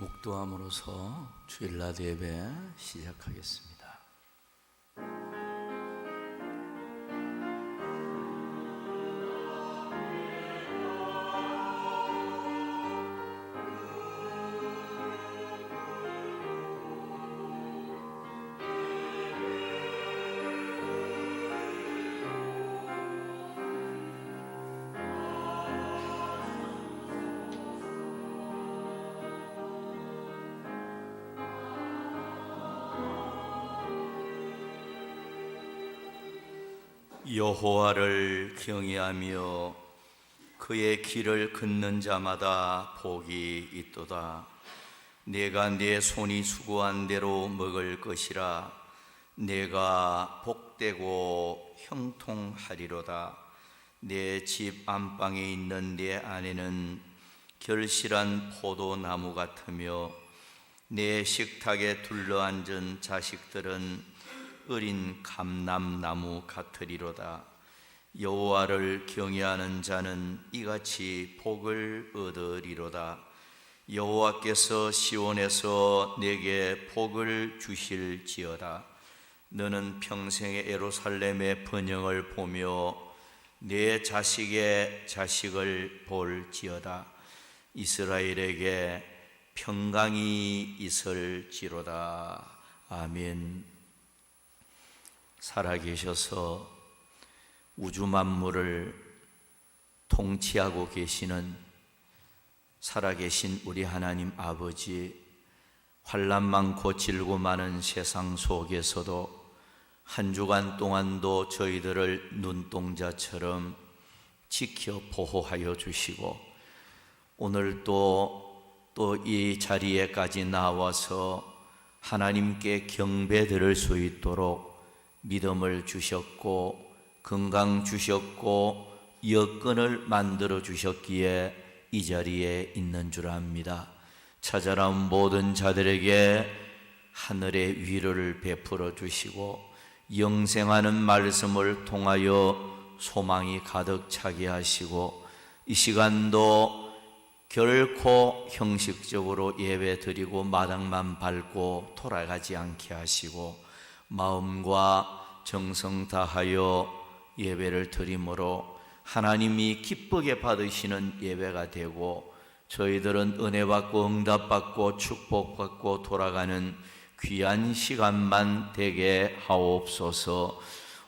묵도함으로써 주일낮 예배 시작하겠습니다. 여호와를 경외하며 그의 길을 걷는 자마다 복이 있도다. 내가 내 손이 수고한 대로 먹을 것이라. 내가 복되고 형통하리로다. 내 집 안방에 있는 내 아내는 결실한 포도나무 같으며 내 식탁에 둘러앉은 자식들은 어린 감람나무 같으리로다. 여호와를 경외하는 자는 이같이 복을 얻으리로다. 여호와께서 시온에서 내게 복을 주실지어다. 너는 평생에 예루살렘의 번영을 보며 내 자식의 자식을 볼지어다. 이스라엘에게 평강이 있을지로다. 아멘. 살아계셔서 우주 만물을 통치하고 계시는 살아계신 우리 하나님 아버지, 환난 많고 질고 많은 세상 속에서도 한 주간 동안도 저희들을 눈동자처럼 지켜 보호하여 주시고, 오늘 또 이 자리에까지 나와서 하나님께 경배 드릴 수 있도록 믿음을 주셨고 건강 주셨고 여건을 만들어 주셨기에 이 자리에 있는 줄 압니다. 찾아나온 모든 자들에게 하늘의 위로를 베풀어 주시고 영생하는 말씀을 통하여 소망이 가득 차게 하시고, 이 시간도 결코 형식적으로 예배 드리고 마당만 밟고 돌아가지 않게 하시고 마음과 정성 다하여 예배를 드림으로 하나님이 기쁘게 받으시는 예배가 되고, 저희들은 은혜받고 응답받고 축복받고 돌아가는 귀한 시간만 되게 하옵소서.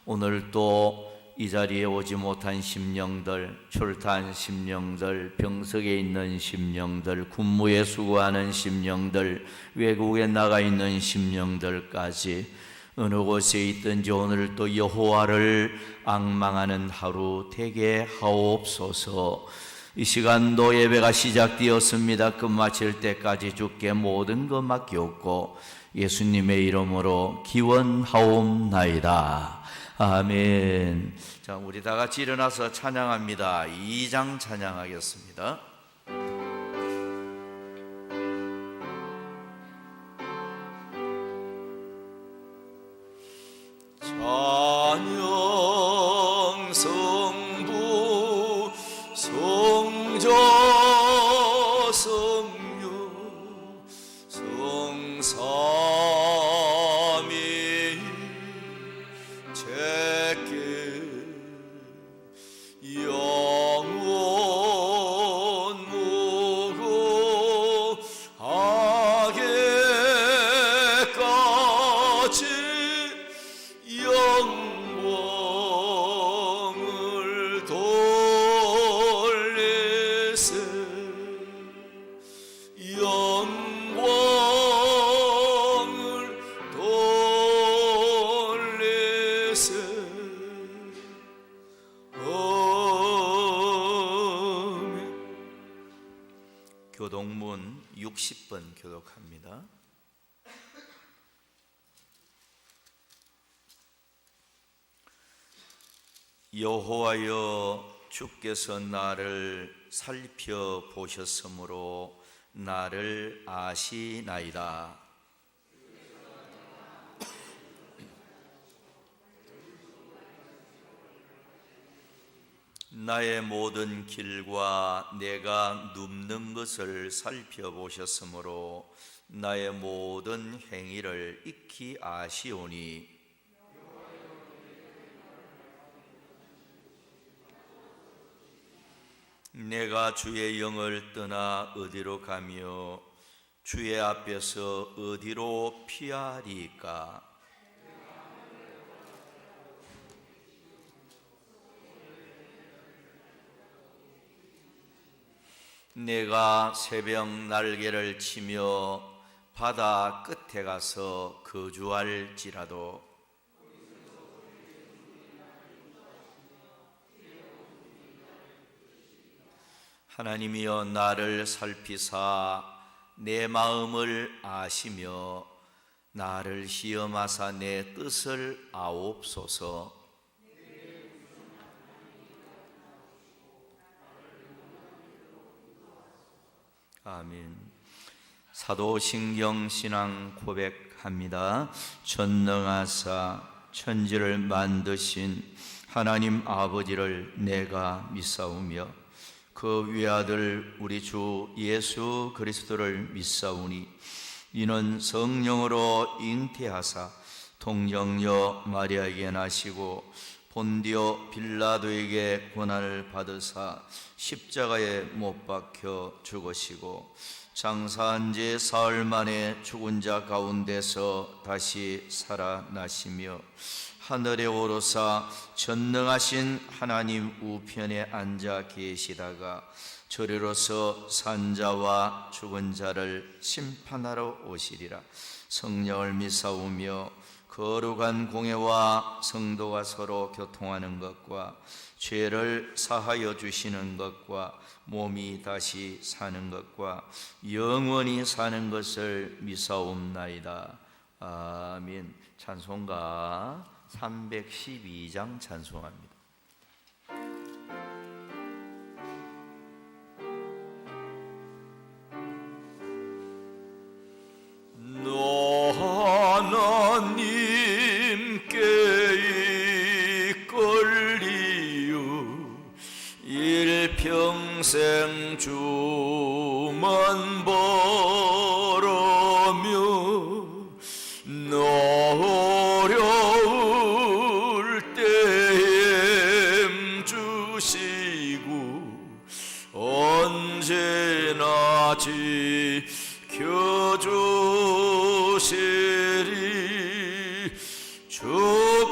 오늘도 이 자리에 오지 못한 심령들, 출타한 심령들, 병석에 있는 심령들, 군무에 수고하는 심령들, 외국에 나가 있는 심령들까지 어느 곳에 있든지 오늘 또 여호와를 앙망하는 하루 되게 하옵소서. 이 시간도 예배가 시작되었습니다. 끝마칠 때까지 주께 모든 것 맡기옵고 예수님의 이름으로 기원하옵나이다. 아멘. 자, 우리 다 같이 일어나서 찬양합니다. 2장 찬양하겠습니다. 찬양 성부 성자 성녀 성삼위 제께 영원 무고 하게까지 영광을 돌리세. 영광을 돌리세. 아멘. 교동문 60번 교독합니다. 여호와여, 주께서 나를 살펴보셨으므로 나를 아시나이다. 나의 모든 길과 내가 눕는 것을 살펴보셨으므로 나의 모든 행위를 익히 아시오니 내가 주의 영을 떠나 어디로 가며 주의 앞에서 어디로 피하리까? 내가 새벽 날개를 치며 바다 끝에 가서 거주할지라도 하나님이여 나를 살피사 내 마음을 아시며 나를 시험하사 내 뜻을 아옵소서. 아멘. 사도신경 신앙 고백합니다. 전능하사 천지를 만드신 하나님 아버지를 내가 믿사오며 그 외아들 우리 주 예수 그리스도를 믿사오니 이는 성령으로 잉태하사 동정녀 마리아에게 나시고 본디오 빌라도에게 고난을 받으사 십자가에 못 박혀 죽으시고 장사한 지 사흘 만에 죽은 자 가운데서 다시 살아나시며 하늘에 오르사 전능하신 하나님 우편에 앉아 계시다가 저리로서 산자와 죽은 자를 심판하러 오시리라. 성령을 믿사오며 거룩한 공회와 성도가 서로 교통하는 것과 죄를 사하여 주시는 것과 몸이 다시 사는 것과 영원히 사는 것을 믿사옵나이다. 아멘. 찬송가 312장 찬송합니다. 하나님께 이끌리유 일평생 주만 바라며 어려울 때에 힘주시고 언제나 지켜주시리. 주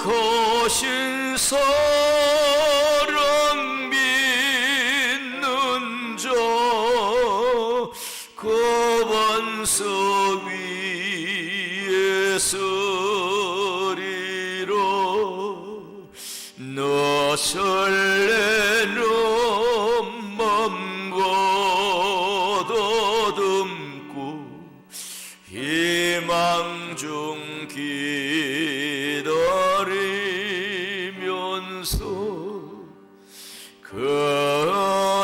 거신 사랑 믿는 자 그 반석 위에 서리라. 너 설레는 맘과 더듬고 희망 중 기다리면서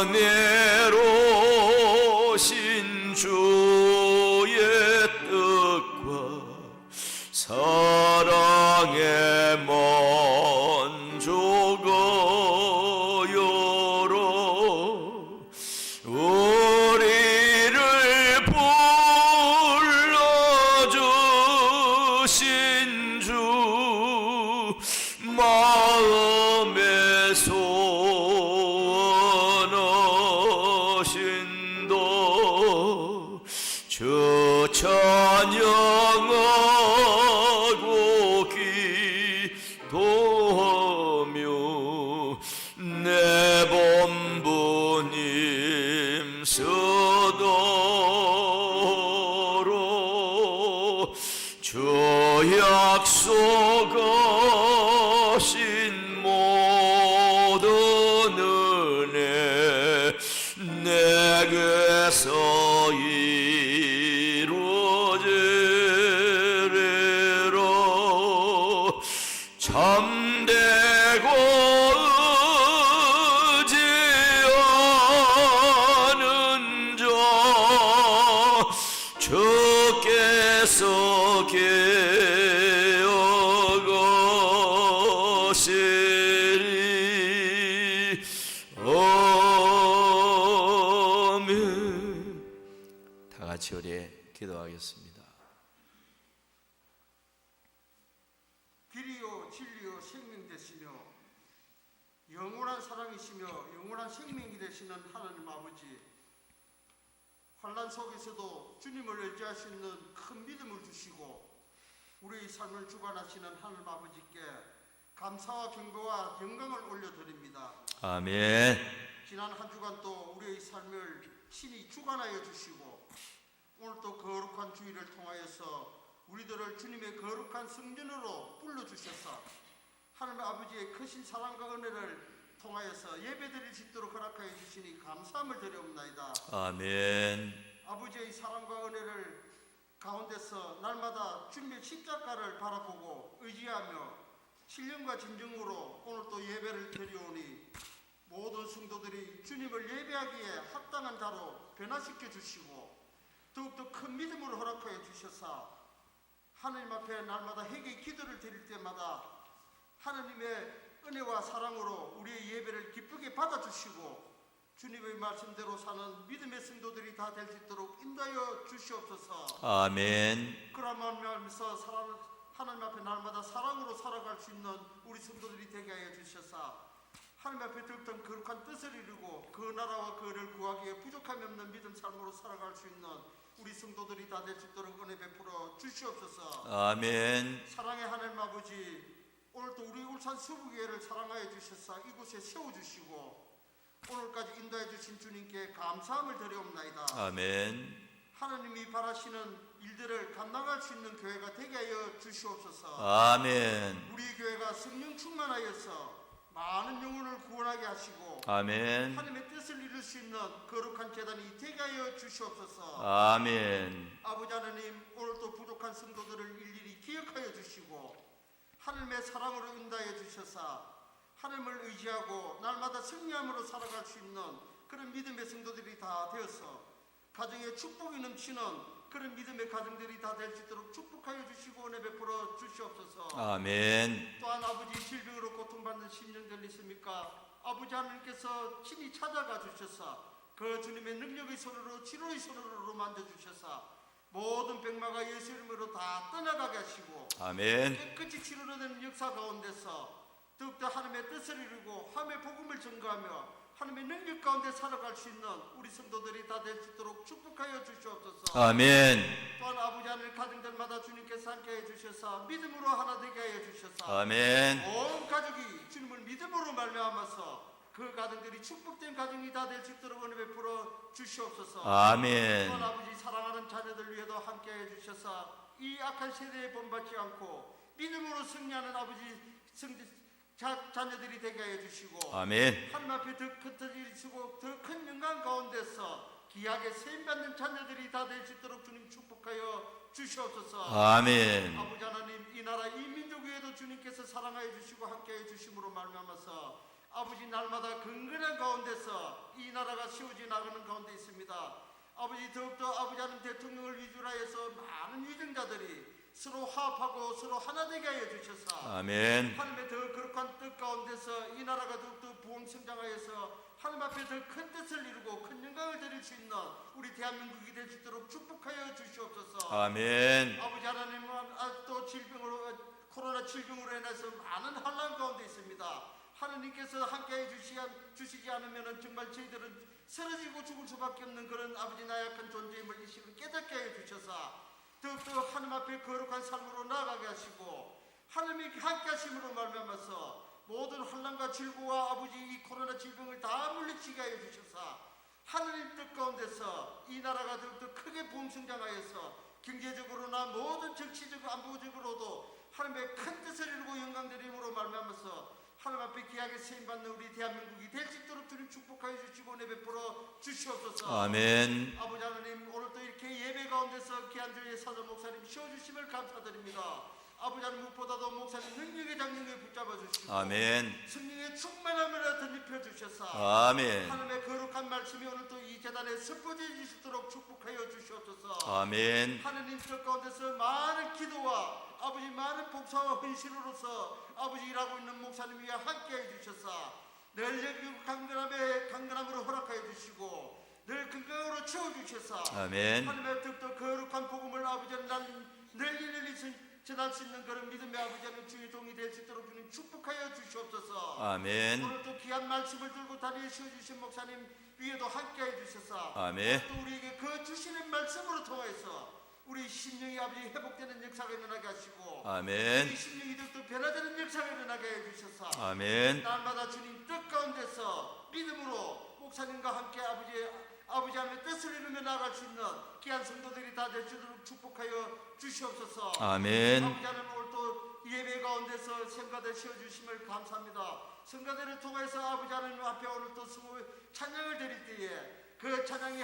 은혜로 신 주의 뜻과 사랑의 만족을 열어 우리를 불러주신 주 마음에 소원하신다. 주 찬양하고 기도하며 내 본부님 서도록 주 약속하신 모든 은혜 내게서 이루어지리라. 참되고 의지하는 자 주께서 깨어가시리. 같이 우리 기도하겠습니다. 길이요 진리요 생명 되시며 영원한 사랑이시며 영원한 생명이 되시는 하나님 아버지, 환난 속에서도 주님을 의지할 수 있는 큰 믿음을 주시고 우리의 삶을 주관하시는 하나님 아버지께 감사와 경배와 영광을 올려드립니다. 아멘. 지난 한 주간 또 우리의 삶을 친히 주관하여 주시고 오늘 또 거룩한 주일을 통하여서 우리들을 주님의 거룩한 성전으로 불러주셔서 하나님 아버지의 크신 사랑과 은혜를 통하여서 예배드릴 수 있도록 허락하여 주시니 감사함을 드려옵나이다. 아멘. 아버지의 사랑과 은혜를 가운데서 날마다 주님의 십자가를 바라보고 의지하며 신령과 진정으로 오늘 또 예배를 드리오니 모든 성도들이 주님을 예배하기에 합당한 자로 변화시켜 주시고 더욱더 큰 믿음으로 허락하여 주셔서 하나님 앞에 날마다 회개의 기도를 드릴 때마다 하나님의 은혜와 사랑으로 우리의 예배를 기쁘게 받아주시고 주님의 말씀대로 사는 믿음의 성도들이 다 될 수 있도록 인도하여 주시옵소서. 아멘. 그러면서 하나님 앞에 날마다 사랑으로 살아갈 수 있는 우리 성도들이 되게 하여 주셔서 하나님 앞에 더욱더 거룩한 뜻을 이루고 그 나라와 그 은혜를 구하기에 부족함이 없는 믿음 삶으로 살아갈 수 있는 우리 성도들이 다 될 수 있도록 은혜 베풀어 주시옵소서. 아멘. 사랑의 하나님 아버지, 오늘도 우리 울산 수부교회를 사랑하여 주셔서 이곳에 세워주시고 오늘까지 인도해 주신 주님께 감사함을 드리옵나이다. 아멘. 하나님이 바라시는 일들을 감당할 수 있는 교회가 되게 하여 주시옵소서. 아멘. 우리 교회가 성령 충만하여서 많은 영혼을 구원하게 하시고 아멘. 하나님의 뜻을 이룰 수 있는 거룩한 제단이 되게 하여 주시옵소서. 아멘. 아버지 하나님, 오늘도 부족한 성도들을 일일이 기억하여 주시고 하나님의 사랑으로 인도하여 주셔서 하나님을 의지하고 날마다 승리함으로 살아갈 수 있는 그런 믿음의 성도들이 다 되어서 가정에 축복이 넘치는 그런 믿음의 가정들이 다 될 수 있도록 축복하여 주시고 은혜 베풀어 주시옵소서. 아멘. 또한 아버지, 질병으로 고통받는 심령들 있습니까? 아버지 하나님께서 친히 찾아가 주셔서 그 주님의 능력의 손으로 치료의 손으로 만져주셔서 모든 병마가 예수 이름으로 다 떠나가게 하시고 아멘. 깨끗이 치료되는 역사 가운데서 더욱더 하나님의 뜻을 이루고 하나님의 복음을 전가하며 하나님의 능력 가운데 살아갈 수 있는 우리 성도들이 다 될 수 있도록 축복하여 주시옵소서. 아멘. 또한 아버지 하나님 가정들마다 주님께서 함께해 주셔서 믿음으로 하나 되게 하여 주셔서 아멘. 온 가족이 주님을 믿음으로 말미암아서 그 가정들이 축복된 가정이 다 될 수 있도록 은혜 베풀어 주시옵소서. 아멘. 또한 아버지 사랑하는 자녀들 위에도 함께해 주셔서 이 악한 세대에 본받지 않고 믿음으로 승리하는 아버지 자녀들이 되게 하여 주시고 아멘. 하나님 앞에 더 흩어지시고 더 큰 영광 가운데서 귀하게 세임받는 자녀들이 다 될 수 있도록 주님 축복하여 주시옵소서. 아멘. 아버지 하나님, 이 나라 이 민족 위에도 주님께서 사랑하여 주시고 함께해 주심으로 말미암아서 아버지 날마다 근근한 가운데서 이 나라가 세워져 나가는 가운데 있습니다. 아버지 더욱더 아버지 하나님 대통령을 위주로 해서 많은 위정자들이 서로 화합하고 서로 하나 되게 하여 주셔서 아멘. 하나님의 더 거룩한 뜻 가운데서 이 나라가 더욱더 부흥 성장하여서 하나님 앞에 더 큰 뜻을 이루고 큰 영광을 드릴 수 있는 우리 대한민국이 될 수 있도록 축복하여 주시옵소서. 아멘. 아버지 하나님은 또 질병으로 코로나 질병으로 인해서 많은 환난 가운데 있습니다. 하나님께서 함께해 주시지 않으면 정말 저희들은 쓰러지고 죽을 수밖에 없는 그런 아버지 나약한 존재임을 이 시간 깨닫게 하여 주셔서 더욱더 하나님 앞에 거룩한 삶으로 나아가게 하시고 하나님이 함께 하심으로 말미암아서 모든 환난과 질고와 아버지 이 코로나 질병을 다 물리치게 하여 주셔서 하나님 뜻 가운데서 이 나라가 더욱더 크게 부흥성장하여서 경제적으로나 모든 정치적 안보적으로도 하나님의 큰 뜻을 이루고 영광드림으로 말미암아서 하나님 앞에 귀하게 세임받는 우리 대한민국이 될 수 있도록 주님 축복하여 주시고 은혜 베풀어 주시옵소서. 아멘. 아버지 하나님, 오늘도 이렇게 예배 가운데서 귀한 주의 사도 목사님 쉬어주심을 감사드립니다. 아버지 하나님, 무엇보다도 목사님 능력의 장령에 붙잡아 주시고 아멘. 성령의 충만함을 덧입혀 주셔서 아멘. 하나님의 거룩한 말씀이 오늘도 이 재단에 섭포져 주시도록 축복하여 주시옵소서. 아멘. 하나님 뜻 가운데서 많은 기도와 아버지 많은 복사와 헌신으로서 아버지 일하고 있는 목사님 위에 함께해 주셔서 늘 여기 강건함으로 허락하여 주시고 늘 건강으로 채워주셔서 주셔서 아멘. 하나님의 더욱더 거룩한 복음을 아버지는 널리 전할 수 있는 그런 믿음의 아버지는 주의 종이 될 수 있도록 주님 축복하여 주시옵소서. 아멘. 오늘 또 귀한 말씀을 들고 다리에 세워주신 목사님 위에도 함께해 주셔서 아멘. 또 우리에게 그 주시는 말씀으로 통해서 우리 심령이 아버지 회복되는 역사가 일어나게 하시고 아멘. 우리 심령이 또 변화되는 역사가 일어나게 해 주셔서 아멘. 날마다 주님 뜻 가운데서 믿음으로 목사님과 함께 아버지 하나님의 뜻을 이루며 나아갈 수 있는 귀한 성도들이 다 될 수 있도록 축복하여 주시옵소서. 아멘. 아버지 하나님 오늘 또 예배 가운데서 성가대 세워주심을 감사합니다. 성가대를 통해서 아버지 하나님 앞에 오늘 또 찬양을 드릴 때에 그 찬양이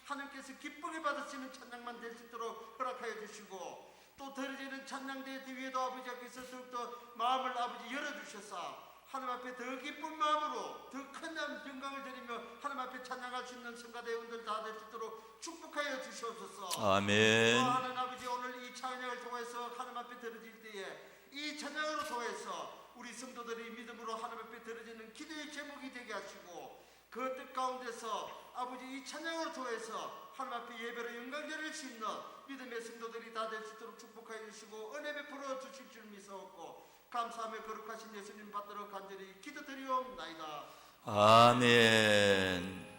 하나님께서 기쁘게 받으시는 찬양만 될 수 있도록 허락하여 주시고 또 드려지는 찬양대 위에도 아버지께서 더욱더 마음을 아버지 열어주셔서 하나님 앞에 더 기쁜 마음으로 더 큰 영광을 드리며 하나님 앞에 찬양할 수 있는 성가대원들 다 될 수 있도록 축복하여 주시옵소서. 아멘. 하나님 아버지 오늘 이 찬양을 통해서 하나님 앞에 드려질 때에 이 찬양으로 통해서 우리 성도들이 믿음으로 하나님 앞에 드려지는 기도의 제목이 되게 하시고 그 뜻 가운데서 아버지 이 찬양으로 통해서 하나님 앞에 예배로 영광 드릴 수 있는 믿음의 성도들이 다 될 수 있도록 축복하여 주시고 은혜 베풀어 주실 줄 믿사옵고 감사하며 거룩하신 예수님 받들어 간절히 기도드리옵나이다. 아멘.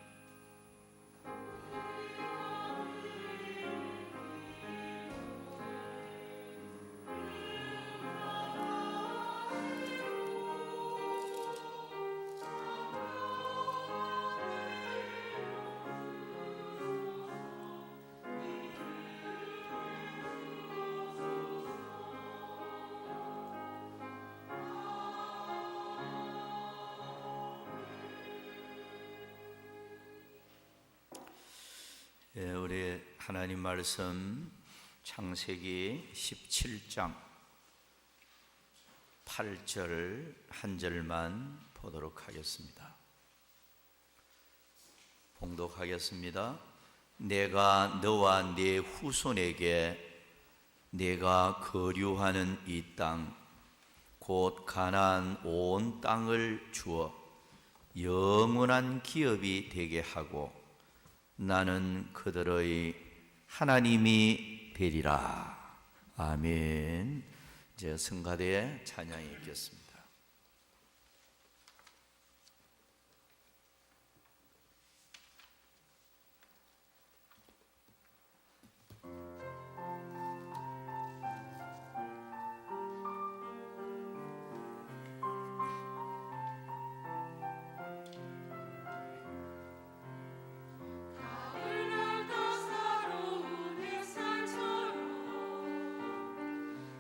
우리 하나님 말씀 창세기 17장 8절 한 절만 보도록 하겠습니다. 봉독하겠습니다. 내가 너와 네 후손에게 내가 거류하는 이 땅 곧 가나안 온 땅을 주어 영원한 기업이 되게 하고 나는 그들의 하나님이 되리라. 아멘. 이제 성가대의 찬양이 있겠습니다.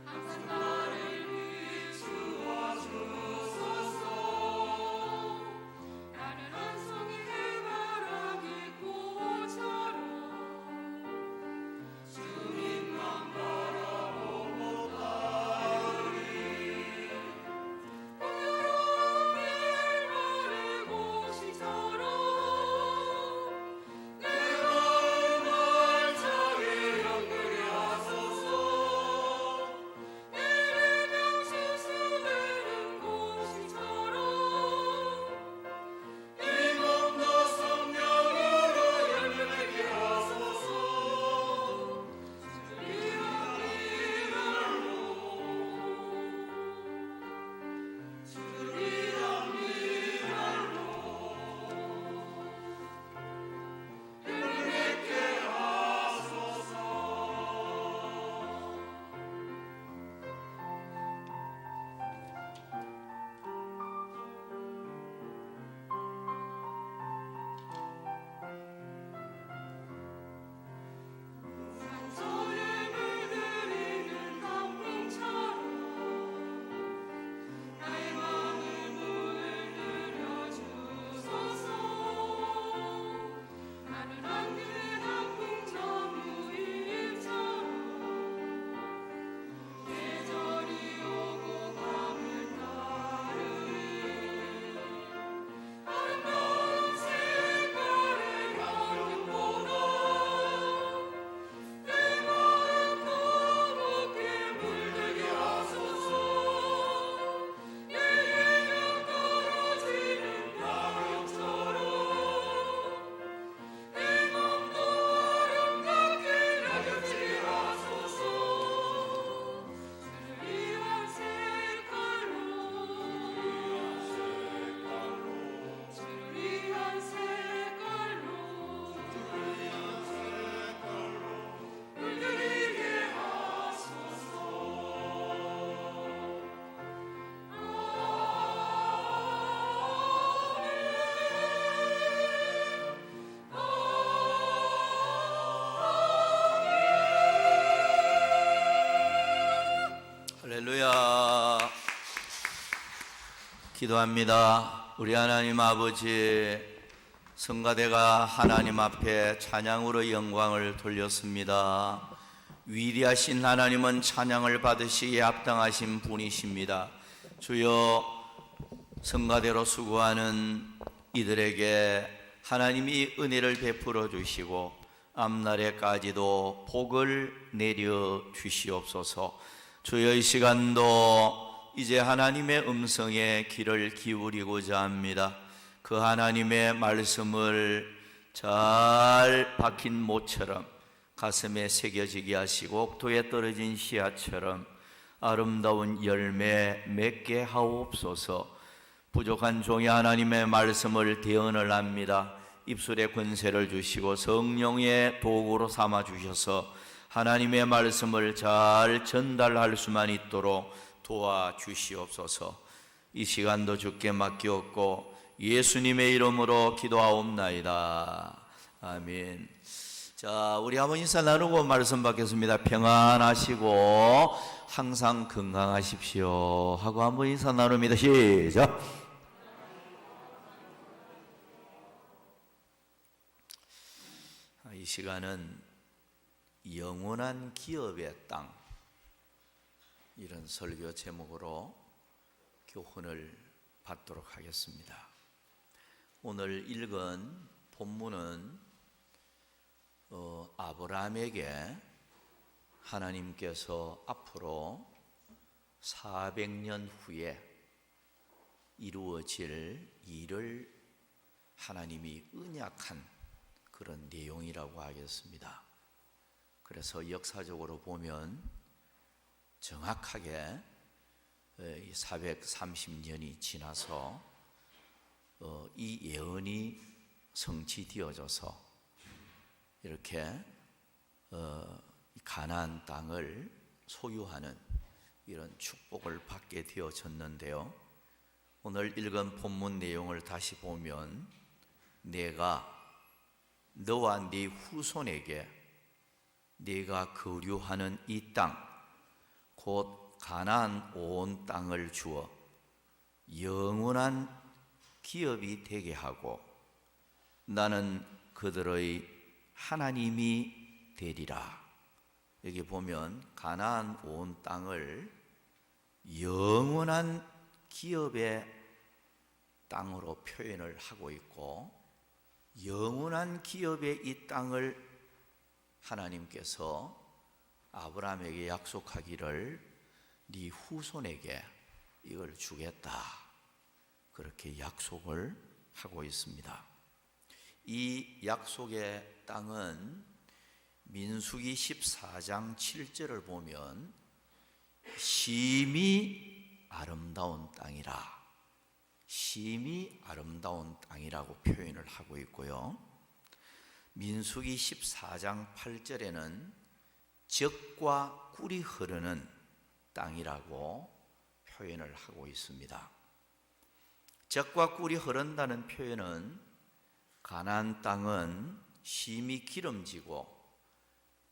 항상 나를 비추어 기도합니다. 우리 하나님 아버지, 성가대가 하나님 앞에 찬양으로 영광을 돌렸습니다. 위대하신 하나님은 찬양을 받으시기에 합당하신 분이십니다. 주여, 성가대로 수고하는 이들에게 하나님이 은혜를 베풀어 주시고 앞날에까지도 복을 내려 주시옵소서. 주여, 이 시간도 이제 하나님의 음성에 귀를 기울이고자 합니다. 그 하나님의 말씀을 잘 박힌 못처럼 가슴에 새겨지게 하시고 옥토에 떨어진 씨앗처럼 아름다운 열매 맺게 하옵소서. 부족한 종이 하나님의 말씀을 대언을 합니다. 입술에 권세를 주시고 성령의 도구로 삼아 주셔서 하나님의 말씀을 잘 전달할 수만 있도록 도와주시옵소서. 이 시간도 주께 맡기옵고 예수님의 이름으로 기도하옵나이다. 아멘. 자, 우리 한번 인사 나누고 말씀 받겠습니다. 평안하시고 항상 건강하십시오 하고 한번 인사 나눕니다. 시작. 이 시간은 영원한 기업의 땅, 이런 설교 제목으로 교훈을 받도록 하겠습니다. 오늘 읽은 본문은 아브라함에게 하나님께서 앞으로 400년 후에 이루어질 일을 하나님이 언약한 그런 내용이라고 하겠습니다. 그래서 역사적으로 보면 정확하게 430년이 지나서 이 예언이 성취되어져서 이렇게 가나안 땅을 소유하는 이런 축복을 받게 되어졌는데요. 오늘 읽은 본문 내용을 다시 보면 내가 너와 네 후손에게 네가 거류하는 이 땅 곧 가나안 온 땅을 주어 영원한 기업이 되게 하고 나는 그들의 하나님이 되리라. 여기 보면 가나안 온 땅을 영원한 기업의 땅으로 표현을 하고 있고, 영원한 기업의 이 땅을 하나님께서 아브라함에게 약속하기를 네 후손에게 이걸 주겠다, 그렇게 약속을 하고 있습니다. 이 약속의 땅은 민수기 14장 7절을 보면 심히 아름다운 땅이라, 심히 아름다운 땅이라고 표현을 하고 있고요. 민수기 14장 8절에는 젖과 꿀이 흐르는 땅이라고 표현을 하고 있습니다. 젖과 꿀이 흐른다는 표현은 가나안 땅은 심히 기름지고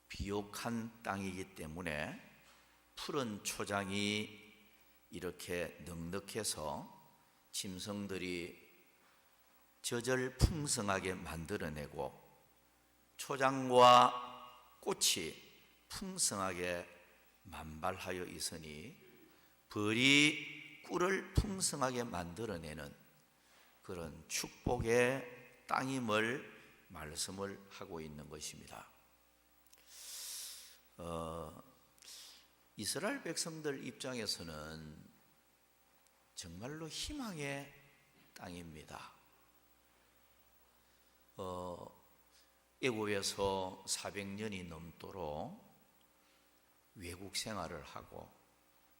비옥한 땅이기 때문에 푸른 초장이 이렇게 넉넉해서 짐승들이 젖을 풍성하게 만들어내고 초장과 꽃이 풍성하게 만발하여 있으니 벌이 꿀을 풍성하게 만들어내는 그런 축복의 땅임을 말씀을 하고 있는 것입니다. 이스라엘 백성들 입장에서는 정말로 희망의 땅입니다. 애굽에서 400년이 넘도록 외국 생활을 하고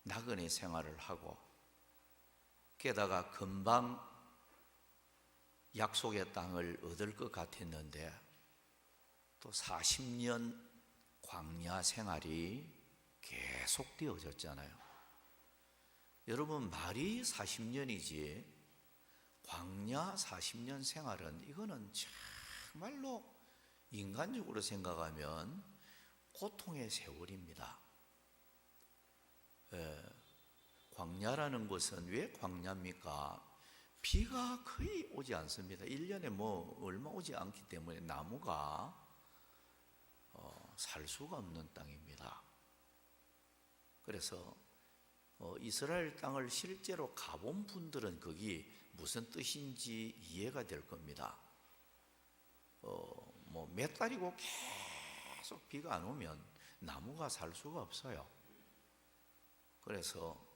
나그네 생활을 하고, 게다가 금방 약속의 땅을 얻을 것 같았는데 또 40년 광야 생활이 계속되어졌잖아요. 여러분, 말이 40년이지 광야 40년 생활은 이거는 정말로 인간적으로 생각하면 고통의 세월입니다. 광야라는 것은 왜 광야입니까? 비가 거의 오지 않습니다. 1년에 얼마 오지 않기 때문에 나무가 살 수가 없는 땅입니다. 그래서 이스라엘 땅을 실제로 가본 분들은 거기 무슨 뜻인지 이해가 될 겁니다. 몇 달이고 계속 비가 안 오면 나무가 살 수가 없어요. 그래서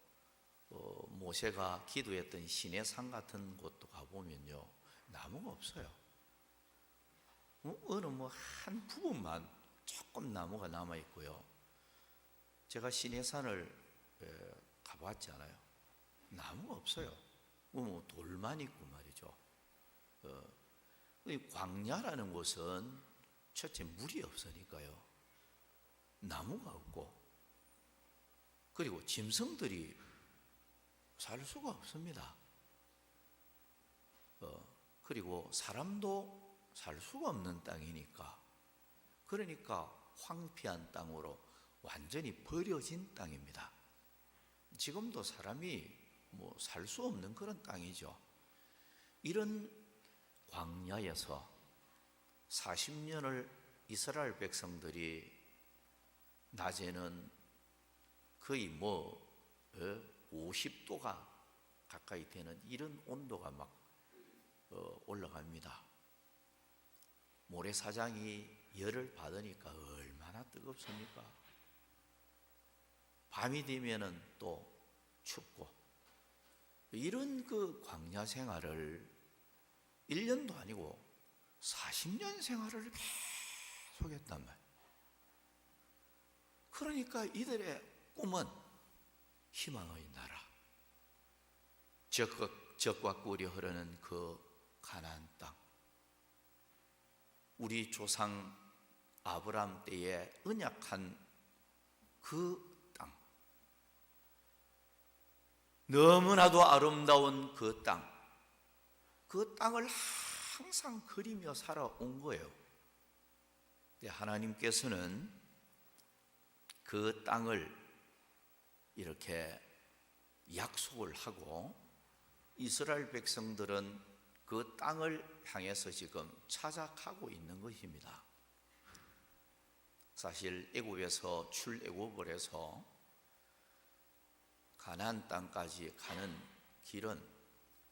모세가 기도했던 시내산 같은 곳도 가보면요, 나무가 없어요. 어느 한 부분만 조금 나무가 남아 있고요. 제가 시내산을 가봤잖아요. 나무가 없어요. 돌만 있고 말이죠. 이 광야라는 곳은 첫째 물이 없으니까요, 나무가 없고, 그리고 짐승들이 살 수가 없습니다. 그리고 사람도 살 수가 없는 땅이니까, 그러니까 황폐한 땅으로 완전히 버려진 땅입니다. 지금도 사람이 살 수 없는 그런 땅이죠. 이런 광야에서 40년을 이스라엘 백성들이 낮에는 거의 50도가 가까이 되는 이런 온도가 막 올라갑니다. 모래사장이 열을 받으니까 얼마나 뜨겁습니까? 밤이 되면은 또 춥고, 이런 그 광야 생활을 1년도 아니고 40년 생활을 계속 했단 말이에요. 그러니까 이들의 꿈은 희망의 나라, 젖과 꿀이 흐르는 그 가나안 땅, 우리 조상 아브라함 때에 언약한 그 땅, 너무나도 아름다운 그 땅, 그 땅을 항상 그리며 살아온 거예요. 하나님께서는 그 땅을 이렇게 약속을 하고, 이스라엘 백성들은 그 땅을 향해서 지금 찾아가고 있는 것입니다. 사실 애굽에서 출애굽을 해서 가나안 땅까지 가는 길은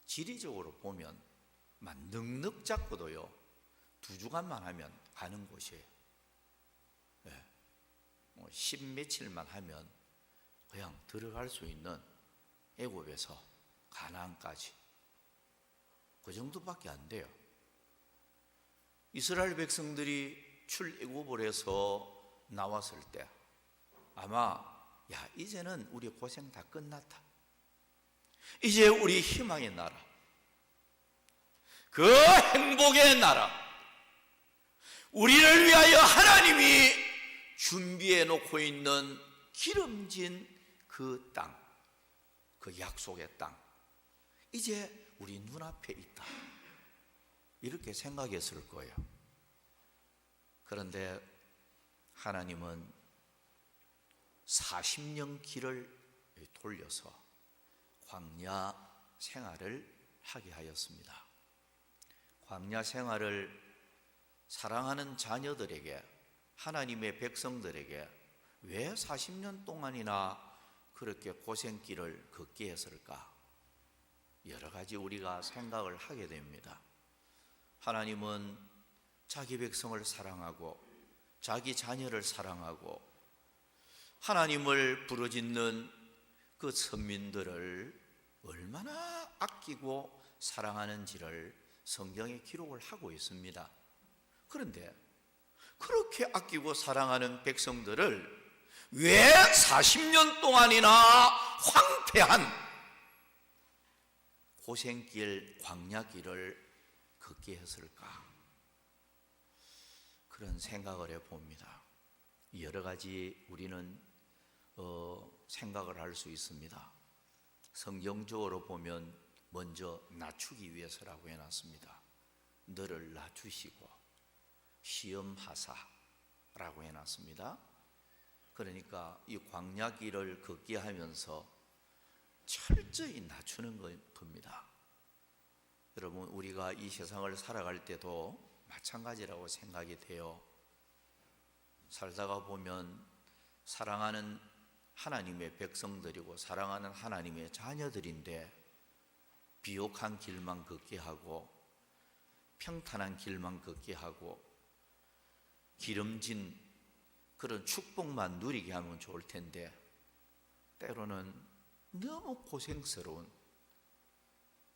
지리적으로 보면 넉넉 잡고도요 2주간만 하면 가는 곳이에요. 10며칠만 하면 그냥 들어갈 수 있는, 애굽에서 가나안까지 그 정도밖에 안 돼요. 이스라엘 백성들이 출애굽을 해서 나왔을 때 아마 이제는 우리 고생 다 끝났다, 이제 우리 희망의 나라, 그 행복의 나라, 우리를 위하여 하나님이 준비해 놓고 있는 기름진 그 땅, 그 약속의 땅, 이제 우리 눈앞에 있다, 이렇게 생각했을 거예요. 그런데 하나님은 40년 길을 돌려서 광야 생활을 하게 하였습니다. 광야 생활을 사랑하는 자녀들에게, 하나님의 백성들에게 왜 40년 동안이나 그렇게 고생길을 걷게 했을까? 여러 가지 우리가 생각을 하게 됩니다. 하나님은 자기 백성을 사랑하고 자기 자녀를 사랑하고 하나님을 부르짖는 그 선민들을 얼마나 아끼고 사랑하는지를 성경에 기록을 하고 있습니다. 그런데 그렇게 아끼고 사랑하는 백성들을 왜 40년 동안이나 황폐한 고생길, 광야길을 걷게 했을까? 그런 생각을 해봅니다. 여러 가지 우리는 생각을 할 수 있습니다. 성경적으로 보면 먼저 낮추기 위해서라고 해놨습니다. 너를 낮추시고 시험하사라고 해놨습니다. 그러니까 이 광야길을 걷게 하면서 철저히 낮추는 겁니다. 여러분, 우리가 이 세상을 살아갈 때도 마찬가지라고 생각이 돼요. 살다가 보면 사랑하는 하나님의 백성들이고 사랑하는 하나님의 자녀들인데 비옥한 길만 걷게 하고 평탄한 길만 걷게 하고 기름진 그런 축복만 누리게 하면 좋을 텐데 때로는 너무 고생스러운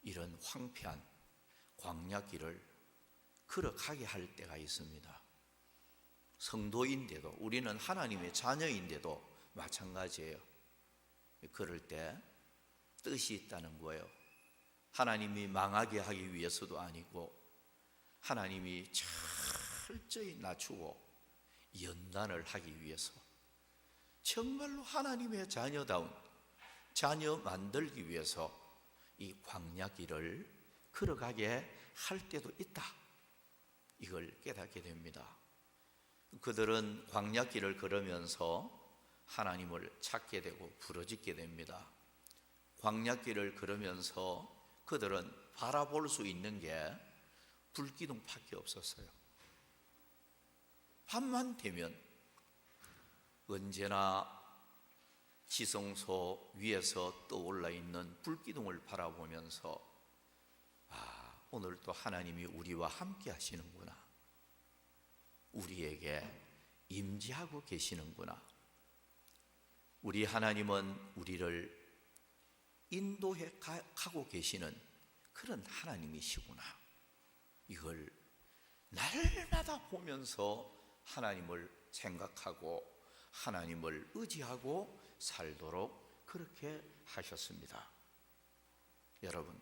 이런 황폐한 광야길을 걸어가게 할 때가 있습니다. 성도인데도, 우리는 하나님의 자녀인데도 마찬가지예요. 그럴 때 뜻이 있다는 거예요. 하나님이 망하게 하기 위해서도 아니고 하나님이 철저히 낮추고 연단을 하기 위해서 정말로 하나님의 자녀다운 자녀 만들기 위해서 이 광야길을 걸어가게 할 때도 있다. 이걸 깨닫게 됩니다. 그들은 광야길을 걸으면서 하나님을 찾게 되고 부르짖게 됩니다. 광야길을 걸으면서 그들은 바라볼 수 있는 게 불기둥밖에 없었어요. 밤만 되면 언제나 지성소 위에서 떠올라 있는 불기둥을 바라보면서 오늘도 하나님이 우리와 함께 하시는구나, 우리에게 임재하고 계시는구나, 우리 하나님은 우리를 인도해 가고 계시는 그런 하나님이시구나, 이걸 날마다 보면서 하나님을 생각하고 하나님을 의지하고 살도록 그렇게 하셨습니다. 여러분,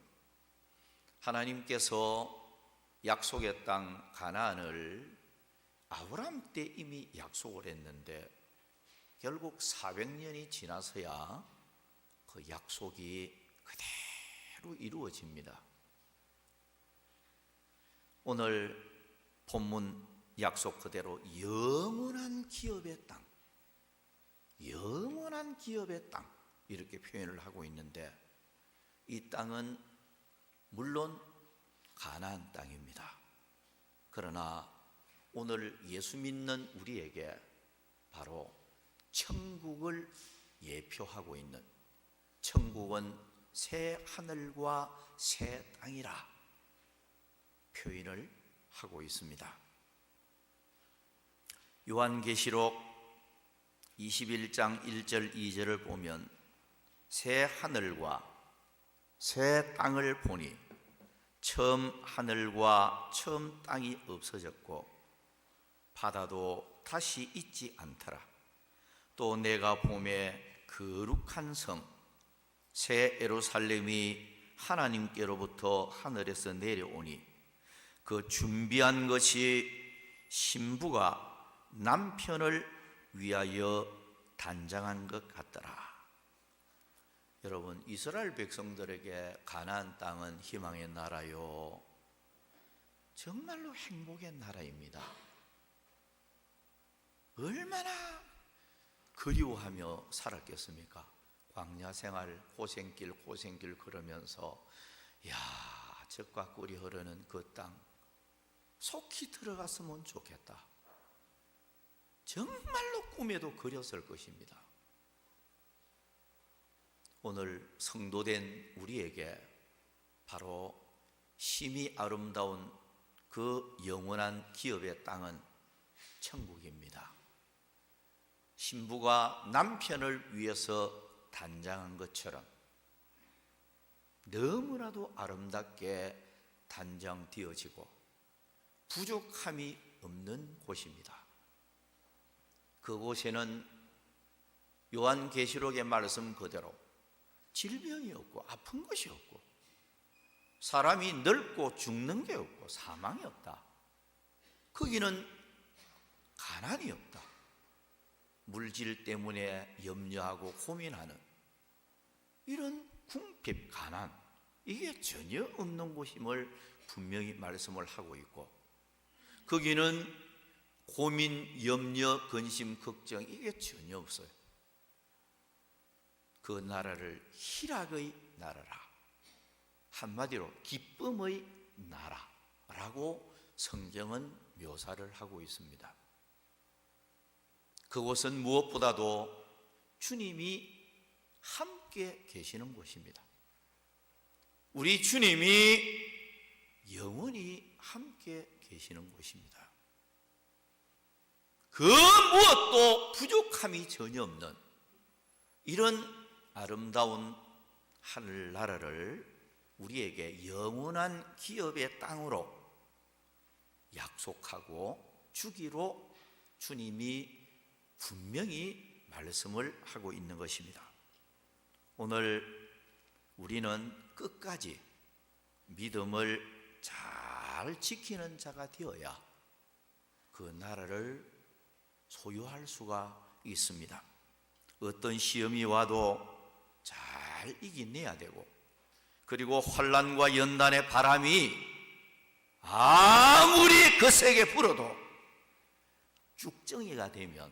하나님께서 약속의 땅 가나안을 아브라함 때 이미 약속을 했는데 결국 400년이 지나서야 그 약속이 그대로 이루어집니다. 오늘 본문 약속 그대로 영원한 기업의 땅, 영원한 기업의 땅 이렇게 표현을 하고 있는데 이 땅은 물론 가나안 땅입니다. 그러나 오늘 예수 믿는 우리에게 바로 천국을 예표하고 있는, 천국은 새 하늘과 새 땅이라 표현을 하고 있습니다. 요한계시록 21장 1절 2절을 보면 새 하늘과 새 땅을 보니 처음 하늘과 처음 땅이 없어졌고 바다도 다시 있지 않더라. 또 내가 보매 거룩한 성 새 예루살렘이 하나님께로부터 하늘에서 내려오니 그 준비한 것이 신부가 남편을 위하여 단장한 것 같더라. 여러분, 이스라엘 백성들에게 가나안 땅은 희망의 나라요, 정말로 행복의 나라입니다. 얼마나 그리워하며 살았겠습니까? 광야 생활 고생길 걸으면서 젖과 꿀이 흐르는 그 땅 속히 들어갔으면 좋겠다, 정말로 꿈에도 그렸을 것입니다. 오늘 성도된 우리에게 바로 심히 아름다운 그 영원한 기업의 땅은 천국입니다. 신부가 남편을 위해서 단장한 것처럼 너무나도 아름답게 단장되어지고 부족함이 없는 곳입니다. 그곳에는 요한계시록의 말씀 그대로 질병이 없고 아픈 것이 없고 사람이 늙고 죽는 게 없고 사망이 없다. 거기는 가난이 없다. 물질 때문에 염려하고 고민하는 이런 궁핍, 가난, 이게 전혀 없는 곳임을 분명히 말씀을 하고 있고 거기는 고민, 염려, 근심, 걱정 이게 전혀 없어요. 그 나라를 희락의 나라라, 한마디로 기쁨의 나라라고 성경은 묘사를 하고 있습니다. 그곳은 무엇보다도 주님이 함께 계시는 곳입니다. 우리 주님이 영원히 함께 계시는 곳입니다. 그 무엇도 부족함이 전혀 없는 이런 아름다운 하늘나라를 우리에게 영원한 기업의 땅으로 약속하고 주기로 주님이 분명히 말씀을 하고 있는 것입니다. 오늘 우리는 끝까지 믿음을 잘 지키는 자가 되어야 그 나라를 소유할 수가 있습니다. 어떤 시험이 와도 잘 이겨내야 되고, 그리고 환난과 연단의 바람이 아무리 거세게 불어도 쭉정이가 되면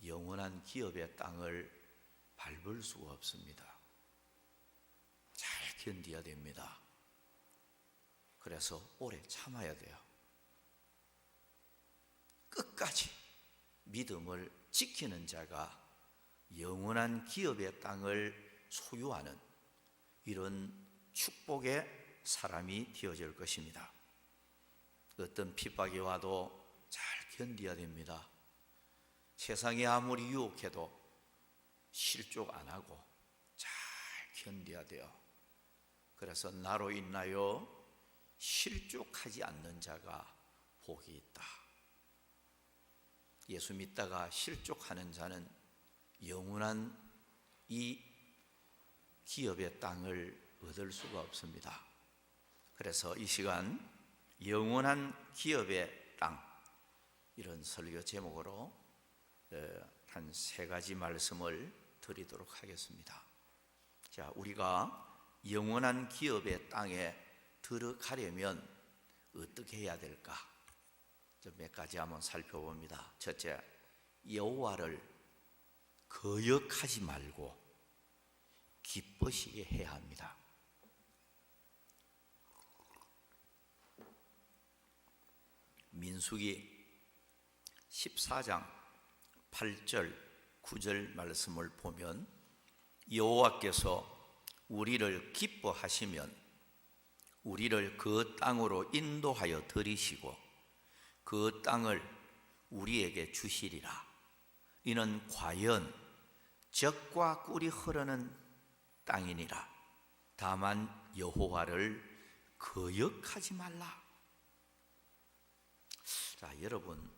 영원한 기업의 땅을 밟을 수가 없습니다. 잘 견뎌야 됩니다. 그래서 오래 참아야 돼요. 끝까지 믿음을 지키는 자가 영원한 기업의 땅을 소유하는 이런 축복의 사람이 되어질 것입니다. 어떤 핍박이 와도 잘 견뎌야 됩니다. 세상이 아무리 유혹해도 실족 안 하고 잘 견뎌야 돼요. 그래서 나로 인하여 실족하지 않는 자가 복이 있다. 예수 믿다가 실족하는 자는 영원한 이 기업의 땅을 얻을 수가 없습니다. 그래서 이 시간 영원한 기업의 땅, 이런 설교 제목으로 한 3가지 말씀을 드리도록 하겠습니다. 자, 우리가 영원한 기업의 땅에 들어가려면 어떻게 해야 될까? 몇 가지 한번 살펴봅니다. 첫째, 여호와를 거역하지 말고 기쁘시게 해야 합니다. 민수기 14장 8절 9절 말씀을 보면 여호와께서 우리를 기뻐하시면 우리를 그 땅으로 인도하여 들이시고 그 땅을 우리에게 주시리라. 이는 과연 젖과 꿀이 흐르는 땅이니라. 다만 여호와를 거역하지 말라. 자, 여러분,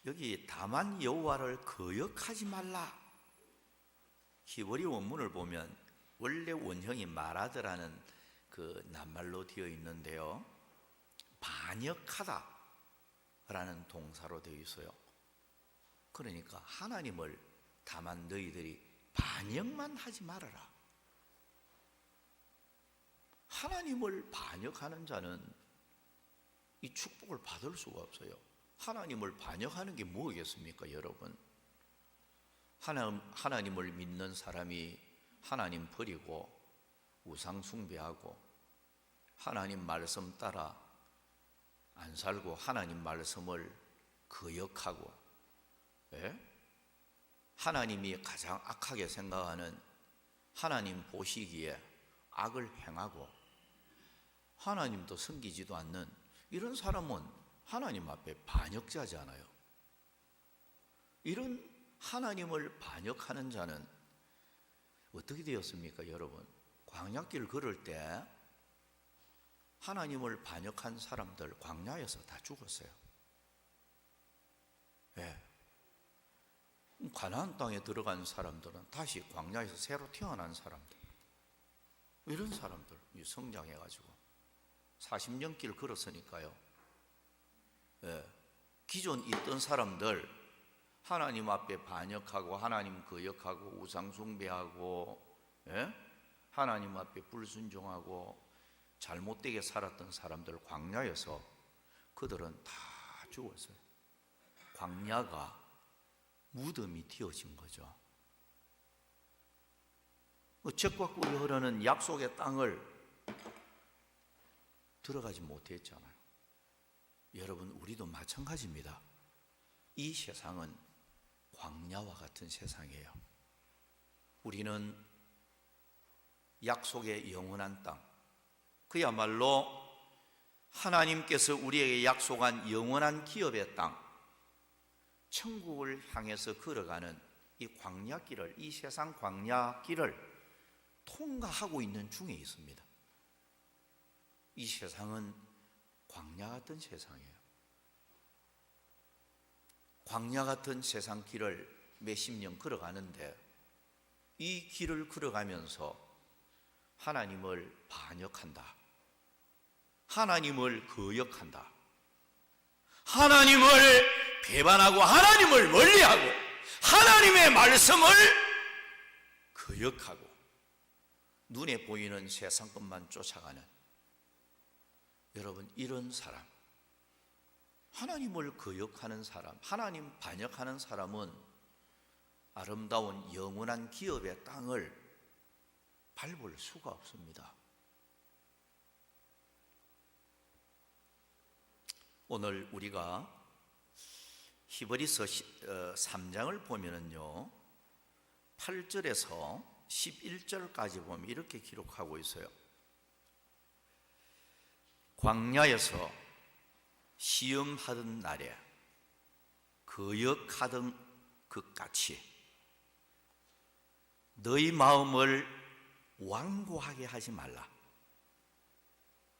여기 다만 여호와를 거역하지 말라, 히브리 원문을 보면 원래 원형이 말하더라는 그 낱말로 되어 있는데요, 반역하다 라는 동사로 되어 있어요. 그러니까 하나님을 다만 너희들이 반역만 하지 말아라. 하나님을 반역하는 자는 이 축복을 받을 수가 없어요. 하나님을 반역하는 게 뭐겠습니까, 여러분? 하나님을 믿는 사람이 하나님 버리고 우상 숭배하고 하나님 말씀 따라 안 살고 하나님 말씀을 거역하고, 하나님이 가장 악하게 생각하는 하나님 보시기에 악을 행하고 하나님도 섬기지도 않는 이런 사람은 하나님 앞에 반역자잖아요. 이런 하나님을 반역하는 자는 어떻게 되었습니까, 여러분? 광야길 걸을 때 하나님을 반역한 사람들 광야에서 다 죽었어요. 가나안 땅에 들어간 사람들은 다시 광야에서 새로 태어난 사람들, 이런 사람들 성장해가지고 40년 길 걸었으니까요. 기존 있던 사람들 하나님 앞에 반역하고 하나님 거역하고 우상 숭배하고 하나님 앞에 불순종하고 잘못되게 살았던 사람들 광야에서 그들은 다 죽었어요. 광야가 무덤이 되어진 거죠. 젖과 꿀이 흐르는 약속의 땅을 들어가지 못했잖아요. 여러분, 우리도 마찬가지입니다. 이 세상은 광야와 같은 세상이에요. 우리는 약속의 영원한 땅, 그야말로 하나님께서 우리에게 약속한 영원한 기업의 땅, 천국을 향해서 걸어가는 이 광야길을, 이 세상 광야길을 통과하고 있는 중에 있습니다. 이 세상은 광야 같은 세상이에요. 광야 같은 세상 길을 몇십 년 걸어가는데, 이 길을 걸어가면서 하나님을 반역한다, 하나님을 거역한다, 하나님을 배반하고 하나님을 멀리하고 하나님의 말씀을 거역하고 눈에 보이는 세상 것만 쫓아가는, 여러분, 이런 사람, 하나님을 거역하는 사람, 하나님 반역하는 사람은 아름다운 영원한 기업의 땅을 밟을 수가 없습니다. 오늘 우리가 히브리서 3장을 보면은요, 8절에서 11절까지 보면 이렇게 기록하고 있어요. 광야에서 시험하던 날에 거역하던 것 같이 너희 마음을 완고하게 하지 말라.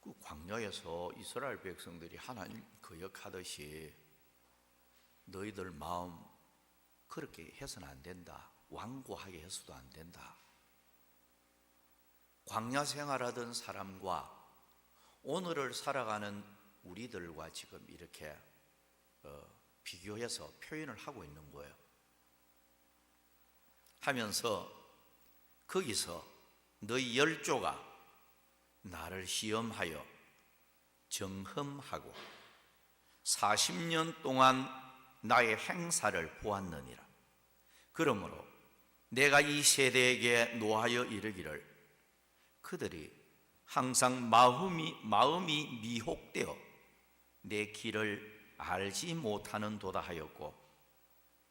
그 광야에서 이스라엘 백성들이 하나님 거역하듯이 너희들 마음 그렇게 해서는 안 된다, 완고하게 해서도 안 된다. 광야 생활하던 사람과 오늘을 살아가는 우리들과 지금 이렇게 비교해서 표현을 하고 있는 거예요. 하면서 거기서 너희 열조가 나를 시험하여 정흠하고 40년 동안 나의 행사를 보았느니라. 그러므로 내가 이 세대에게 노하여 이르기를 그들이 항상 마음이 미혹되어 내 길을 알지 못하는 도다 하였고,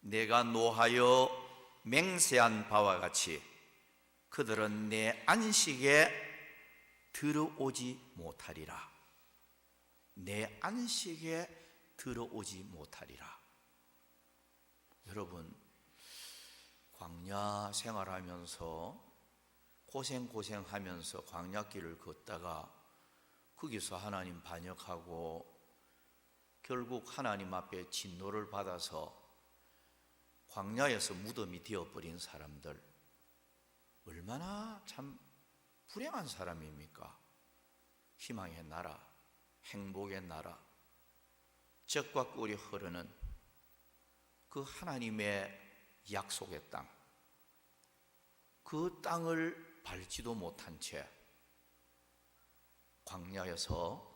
내가 노하여 맹세한 바와 같이 그들은 내 안식에 들어오지 못하리라. 내 안식에 들어오지 못하리라. 여러분, 광야 생활하면서 고생하면서 광야길을 걷다가 거기서 하나님 반역하고 결국 하나님 앞에 진노를 받아서 광야에서 무덤이 되어버린 사람들, 얼마나 참 불행한 사람입니까? 희망의 나라, 행복의 나라, 젖과 꿀이 흐르는 그 하나님의 약속의 땅, 그 땅을 밟지도 못한 채 광야에서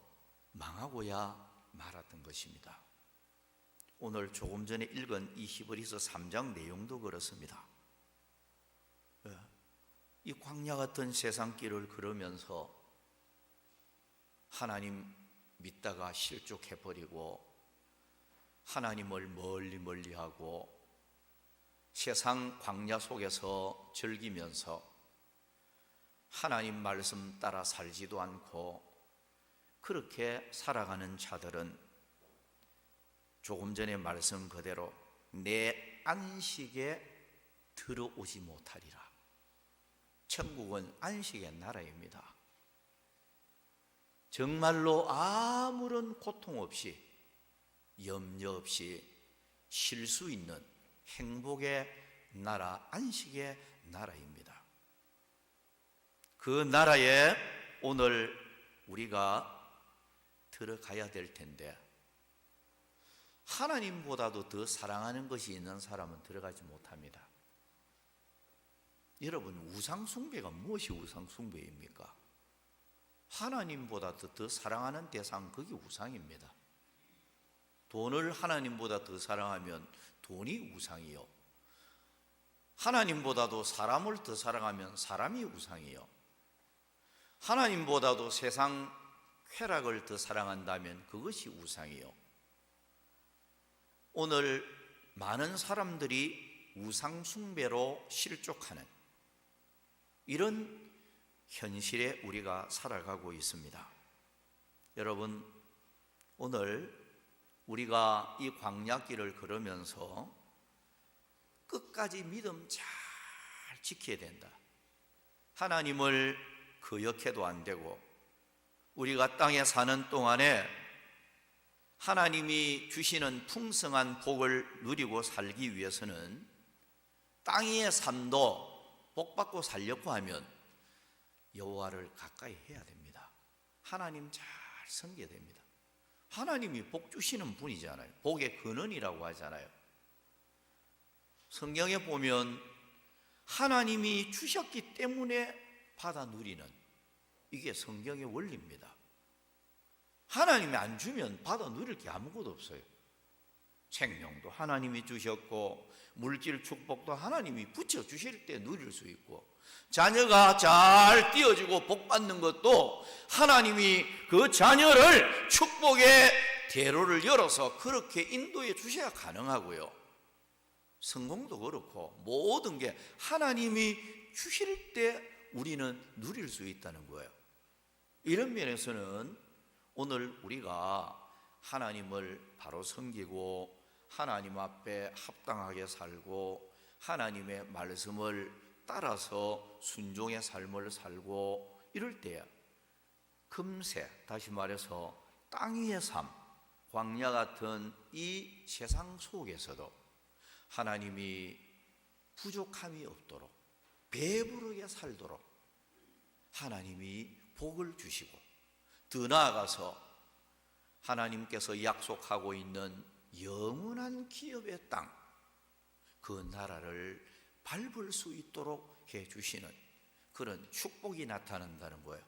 망하고야 말았던 것입니다. 오늘 조금 전에 읽은 이 히브리서 3장 내용도 그렇습니다. 이 광야 같은 세상길을 걸으면서 하나님 믿다가 실족해버리고 하나님을 멀리하고 세상 광야 속에서 즐기면서 하나님 말씀 따라 살지도 않고 그렇게 살아가는 자들은 조금 전에 말씀 그대로 내 안식에 들어오지 못하리라. 천국은 안식의 나라입니다. 정말로 아무런 고통 없이 염려 없이 쉴 수 있는 행복의 나라, 안식의 나라입니다. 그 나라에 오늘 우리가 들어가야 될 텐데, 하나님보다도 더 사랑하는 것이 있는 사람은 들어가지 못합니다. 여러분, 우상숭배가 무엇이 우상숭배입니까? 하나님보다 더 사랑하는 대상, 그게 우상입니다. 돈을 하나님보다 더 사랑하면 돈이 우상이요, 하나님보다도 사람을 더 사랑하면 사람이 우상이요, 하나님보다도 세상 쾌락을 더 사랑한다면 그것이 우상이요. 오늘 많은 사람들이 우상 숭배로 실족하는 이런 현실에 우리가 살아가고 있습니다. 여러분, 오늘 우리가 이 광야길을 걸으면서 끝까지 믿음 잘 지켜야 된다. 하나님을 거역해도 안 되고, 우리가 땅에 사는 동안에 하나님이 주시는 풍성한 복을 누리고 살기 위해서는 땅 위의 삶도 복받고 살려고 하면 여호와를 가까이 해야 됩니다. 하나님 잘 섬겨야 됩니다. 하나님이 복 주시는 분이잖아요. 복의 근원이라고 하잖아요. 성경에 보면 하나님이 주셨기 때문에 받아 누리는, 이게 성경의 원리입니다. 하나님이 안 주면 받아 누릴 게 아무것도 없어요. 생명도 하나님이 주셨고, 물질 축복도 하나님이 붙여주실 때 누릴 수 있고, 자녀가 잘 띄어지고 복 받는 것도 하나님이 그 자녀를 축복의 대로를 열어서 그렇게 인도해 주셔야 가능하고요. 성공도 그렇고 모든 게 하나님이 주실 때 우리는 누릴 수 있다는 거예요. 이런 면에서는 오늘 우리가 하나님을 바로 섬기고 하나님 앞에 합당하게 살고 하나님의 말씀을 따라서 순종의 삶을 살고 이럴 때 금세, 다시 말해서 땅 위의 삶, 광야 같은 이 세상 속에서도 하나님이 부족함이 없도록 배부르게 살도록 하나님이 복을 주시고, 더 나아가서 하나님께서 약속하고 있는 영원한 기업의 땅, 그 나라를 밟을 수 있도록 해주시는 그런 축복이 나타난다는 거예요.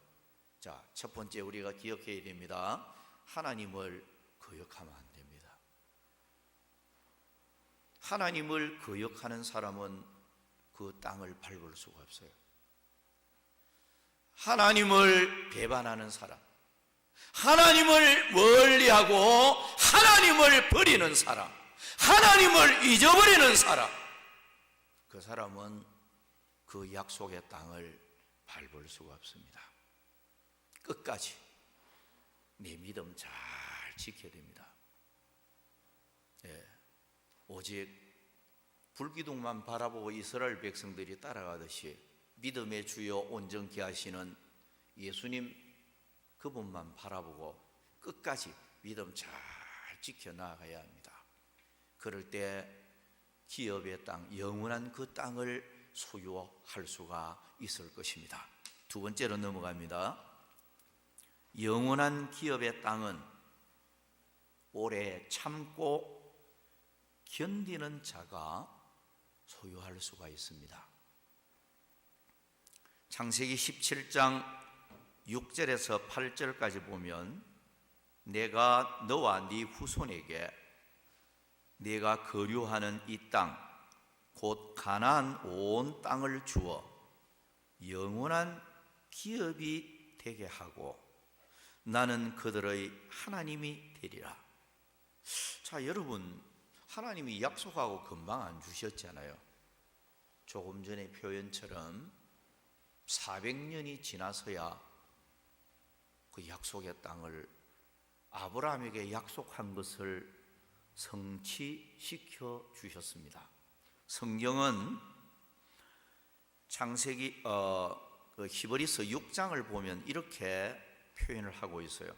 자, 첫 번째 우리가 기억해야 됩니다. 하나님을 거역하면 안 됩니다. 하나님을 거역하는 사람은 그 땅을 밟을 수가 없어요. 하나님을 배반하는 사람, 하나님을 멀리하고 하나님을 버리는 사람, 하나님을 잊어버리는 사람, 그 사람은 그 약속의 땅을 밟을 수가 없습니다. 끝까지 내 믿음 잘 지켜야 됩니다. 오직 불기둥만 바라보고 이스라엘 백성들이 따라가듯이 믿음의 주요 온전케 하시는 예수님, 그분만 바라보고 끝까지 믿음 잘 지켜나가야 합니다. 그럴 때 기업의 땅, 영원한 그 땅을 소유할 수가 있을 것입니다. 두 번째로 넘어갑니다. 영원한 기업의 땅은 오래 참고 견디는 자가 소유할 수가 있습니다. 창세기 17장 6절에서 8절까지 보면, 내가 너와 네 후손에게 네가 거류하는 이 땅, 곧 가나안 온 땅을 주어 영원한 기업이 되게 하고 나는 그들의 하나님이 되리라. 자, 여러분, 하나님이 약속하고 금방 안 주셨잖아요. 조금 전에 표현처럼 400년이 지나서야 그 약속의 땅을 아브라함에게 약속한 것을 성취시켜 주셨습니다. 성경은 창세기 히브리서 6장을 보면 이렇게 표현을 하고 있어요.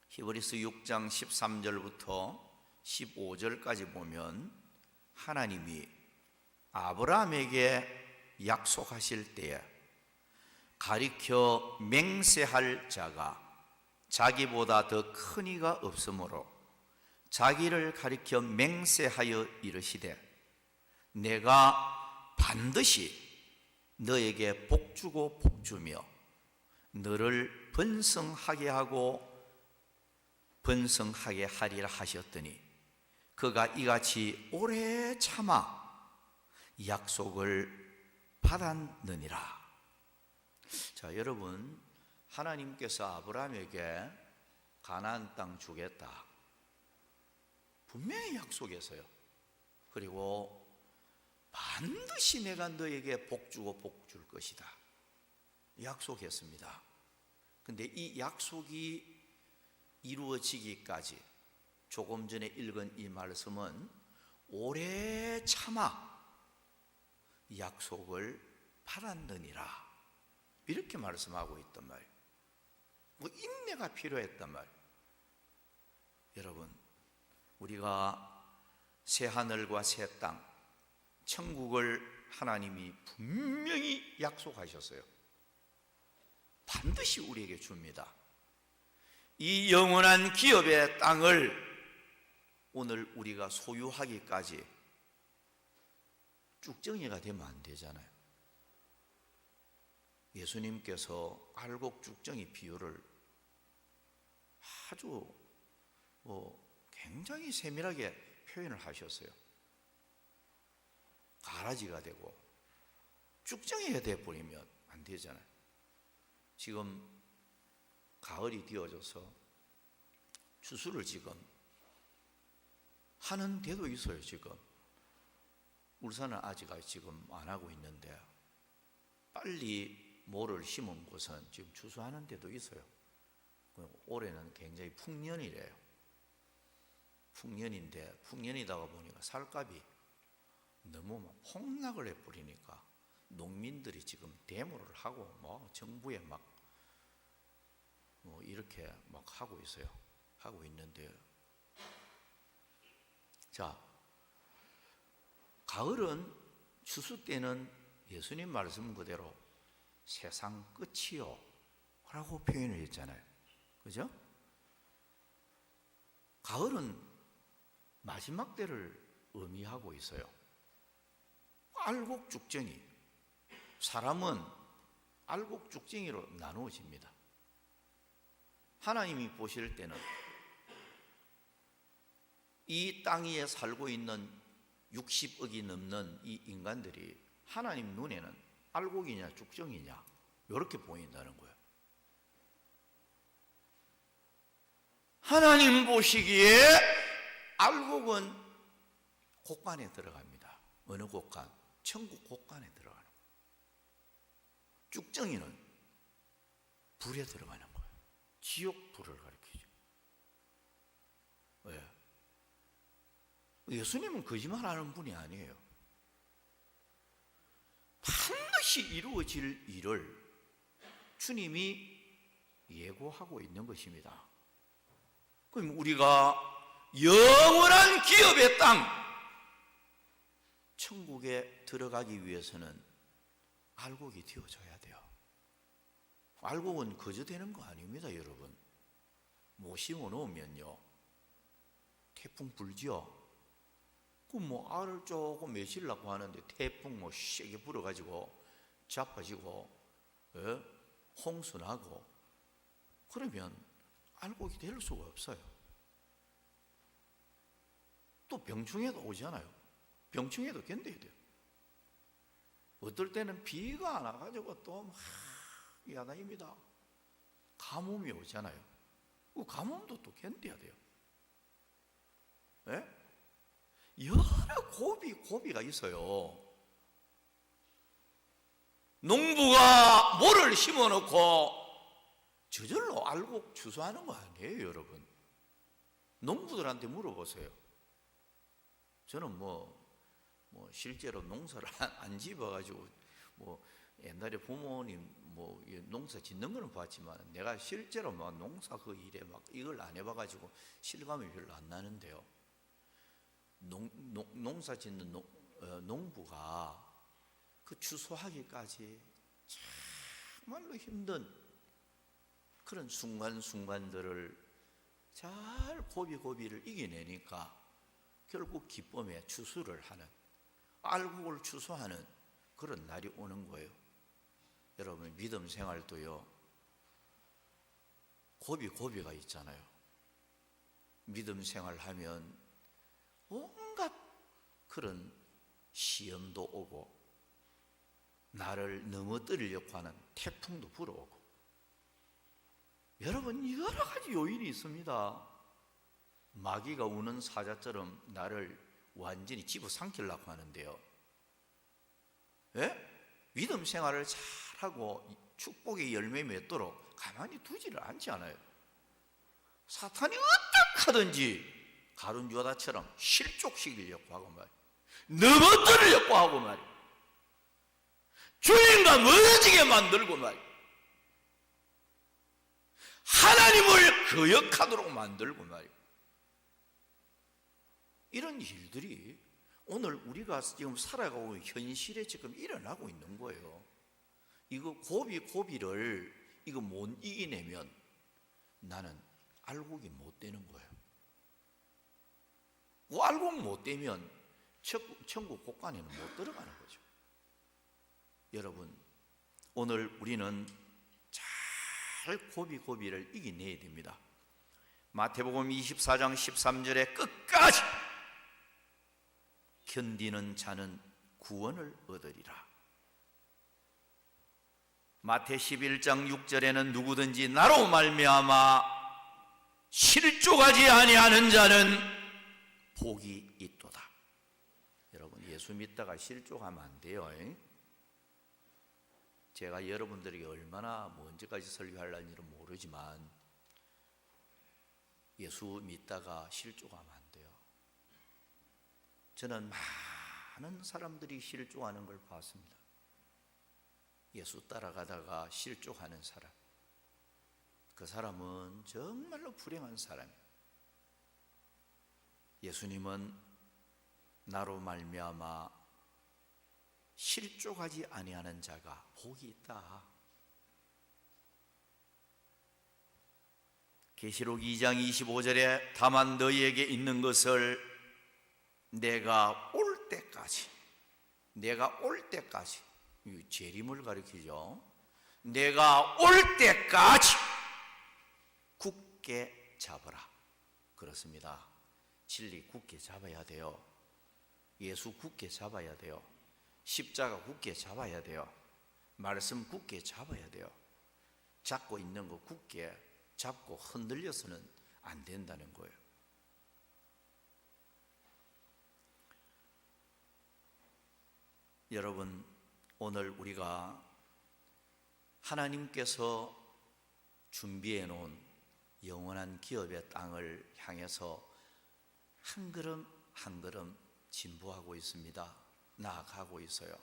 히브리서 6장 13절부터 15절까지 보면 하나님이 아브라함에게 약속하실 때에 가리켜 맹세할 자가 자기보다 더 큰 이가 없으므로 자기를 가리켜 맹세하여 이르시되, 내가 반드시 너에게 복주고 복주며 너를 번성하게 하고 번성하게 하리라 하셨더니, 그가 이같이 오래 참아 약속을 받았느니라. 자, 여러분, 하나님께서 아브라함에게 가나안 땅 주겠다, 분명히 약속했어요. 그리고 반드시 내가 너에게 복 주고 복 줄 것이다, 약속했습니다. 근데 이 약속이 이루어지기까지 조금 전에 읽은 이 말씀은 오래 참아 약속을 받았느니라, 이렇게 말씀하고 있단 말이에요. 뭐 인내가 필요했단 말이에요. 여러분, 우리가 새 하늘과 새 땅, 천국을 하나님이 분명히 약속하셨어요. 반드시 우리에게 줍니다. 이 영원한 기업의 땅을 오늘 우리가 소유하기까지 쭉정이가 되면 안 되잖아요. 예수님께서 알곡 쭉정이 비유를 아주 굉장히 세밀하게 표현을 하셨어요. 가라지가 되고 쭉정이가 되어버리면 안 되잖아요. 지금 가을이 되어져서 추수를 지금 하는 데도 있어요. 지금 울산은 아직 지금 안 하고 있는데, 빨리 모를 심은 곳은 지금 추수하는 데도 있어요. 올해는 굉장히 풍년이래요. 풍년인데, 풍년이다가 보니까 쌀값이 너무 폭락을 해버리니까 농민들이 지금 데모를 하고 뭐 정부에 막 이렇게 막 하고 있어요. 하고 있는데요. 자, 가을은 추수 때는 예수님 말씀 그대로 세상 끝이요 라고 표현을 했잖아요. 그죠? 가을은 마지막 때를 의미하고 있어요. 알곡죽정이, 사람은 알곡죽정이로 나누어집니다. 하나님이 보실 때는 이 땅 위에 살고 있는 60억이 넘는 이 인간들이 하나님 눈에는 알곡이냐 죽정이냐 이렇게 보인다는 거예요. 하나님 보시기에 알곡은 곡간에 들어갑니다. 어느 곡간? 천국 곡간에 들어가는 거예요. 죽정이는 불에 들어가는 거예요. 지옥 불을 가리키죠. 왜? 예수님은 거짓말하는 분이 아니에요. 반드시 이루어질 일을 주님이 예고하고 있는 것입니다. 그럼 우리가 영원한 기업의 땅, 천국에 들어가기 위해서는 알곡이 되어져야 돼요. 알곡은 거저 되는 거 아닙니다, 여러분. 못 심어 놓으면요, 태풍 불지요. 그럼 뭐 알을 조금 매시려고 하는데 태풍 뭐 세게 불어가지고 자빠지고 홍수 나고 그러면 알곡이 될 수가 없어요. 또 병충해도 오잖아요. 병충해도 견뎌야 돼요. 어떨 때는 비가 안 와가지고 또 야단입니다. 가뭄이 오잖아요. 그 가뭄도 또 견뎌야 돼요. 네? 여러 고비가 있어요. 농부가 모를 심어놓고 저절로 알곡 추수하는 거 아니에요, 여러분. 농부들한테 물어보세요. 저는 뭐 실제로 농사를 안 지어가지고 뭐 옛날에 부모님 뭐 농사 짓는 거는 봤지만 내가 실제로 막 농사 그 일에 막 이걸 안 해봐가지고 실감이 별로 안 나는데요. 농사 짓는 농부가 그 추수하기까지 정말로 힘든 그런 순간순간들을 잘 고비를 이겨내니까 결국 기쁨의 추수를 하는, 알곡을 추수하는 그런 날이 오는 거예요. 여러분, 믿음 생활도요, 고비가 있잖아요. 믿음 생활하면 온갖 그런 시험도 오고 나를 넘어뜨리려고 하는 태풍도 불어오고, 여러분 여러 가지 요인이 있습니다. 마귀가 우는 사자처럼 나를 완전히 집어삼키려고 하는데요, 예? 믿음 생활을 잘하고 축복의 열매 맺도록 가만히 두지를 않지 않아요. 사탄이 어떻게 하든지 가룟 유다처럼 실족시키려고 하고 말이에요. 넘어뜨리려고 하고 말이에요. 주님과 멀어지게 만들고 말이에요. 하나님을 거역하도록 만들고 말이에요. 이런 일들이 오늘 우리가 지금 살아가고 있는 현실에 지금 일어나고 있는 거예요. 이거 고비를 이거 못 이기내면 나는 알곡이 못 되는 거예요. 알곡 못 되면 천국 곳간에는 못 들어가는 거죠. 여러분, 오늘 우리는 잘 고비를 이겨내야 됩니다. 마태복음 24장 13절에 끝까지 견디는 자는 구원을 얻으리라. 마태 11장 6절에는 누구든지 나로 말미암아 실족하지 아니하는 자는 복이 있도다. 여러분, 예수 믿다가 실족하면 안 돼요. 제가 여러분들에게 얼마나 언제까지 설교하려는지는 모르지만 예수 믿다가 실족하면 안 돼요. 저는 많은 사람들이 실족하는 걸 봤습니다. 예수 따라가다가 실족하는 사람, 그 사람은 정말로 불행한 사람이에요. 예수님은 나로 말미암아 실족하지 아니하는 자가 복이 있다. 계시록 2장 25절에 다만 너희에게 있는 것을 내가 올 때까지, 재림을 가리키죠. 내가 올 때까지 굳게 잡으라. 그렇습니다. 진리 굳게 잡아야 돼요. 예수 굳게 잡아야 돼요. 십자가 굳게 잡아야 돼요. 말씀 굳게 잡아야 돼요. 잡고 있는 거 굳게 잡고 흔들려서는 안 된다는 거예요. 여러분, 오늘 우리가 하나님께서 준비해 놓은 영원한 기업의 땅을 향해서 한 걸음 한 걸음 진보하고 있습니다. 나아가고 있어요.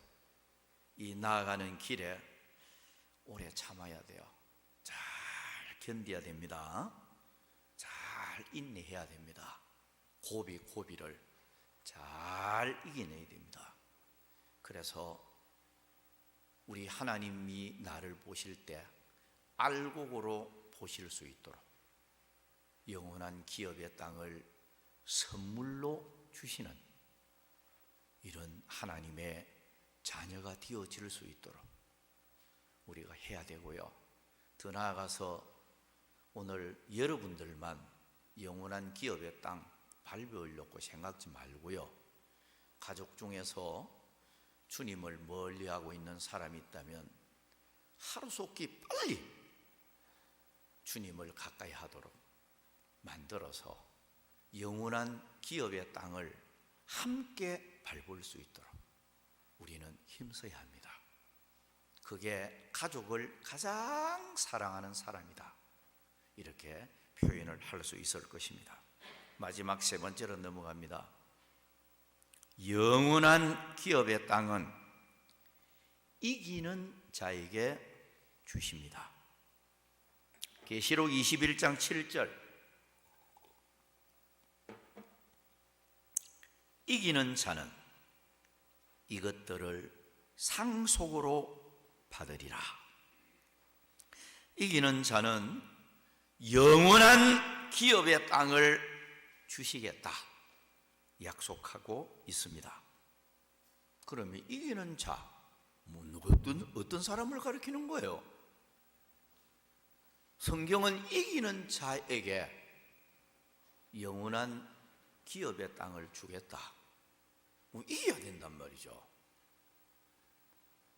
이 나아가는 길에 오래 참아야 돼요. 잘 견뎌야 됩니다. 잘 인내해야 됩니다. 고비를 잘 이겨내야 됩니다. 그래서 우리 하나님이 나를 보실 때 알곡으로 보실 수 있도록 영원한 기업의 땅을 선물로 주시는 이런 하나님의 자녀가 되어질 수 있도록 우리가 해야 되고요. 더 나아가서 오늘 여러분들만 영원한 기업의 땅 밟으려고 생각지 말고요. 가족 중에서 주님을 멀리하고 있는 사람이 있다면 하루속히 빨리 주님을 가까이 하도록 만들어서 영원한 기업의 땅을 함께 밟을 수 있도록 우리는 힘써야 합니다. 그게 가족을 가장 사랑하는 사람이다, 이렇게 표현을 할 수 있을 것입니다. 마지막 세 번째로 넘어갑니다. 영원한 기업의 땅은 이기는 자에게 주십니다. 계시록 21장 7절, 이기는 자는 이것들을 상속으로 받으리라. 이기는 자는 영원한 기업의 땅을 주시겠다 약속하고 있습니다. 그러면 이기는 자, 어떤 사람을 가리키는 거예요? 성경은 이기는 자에게 영원한 기업의 땅을 주겠다, 이겨야 된단 말이죠.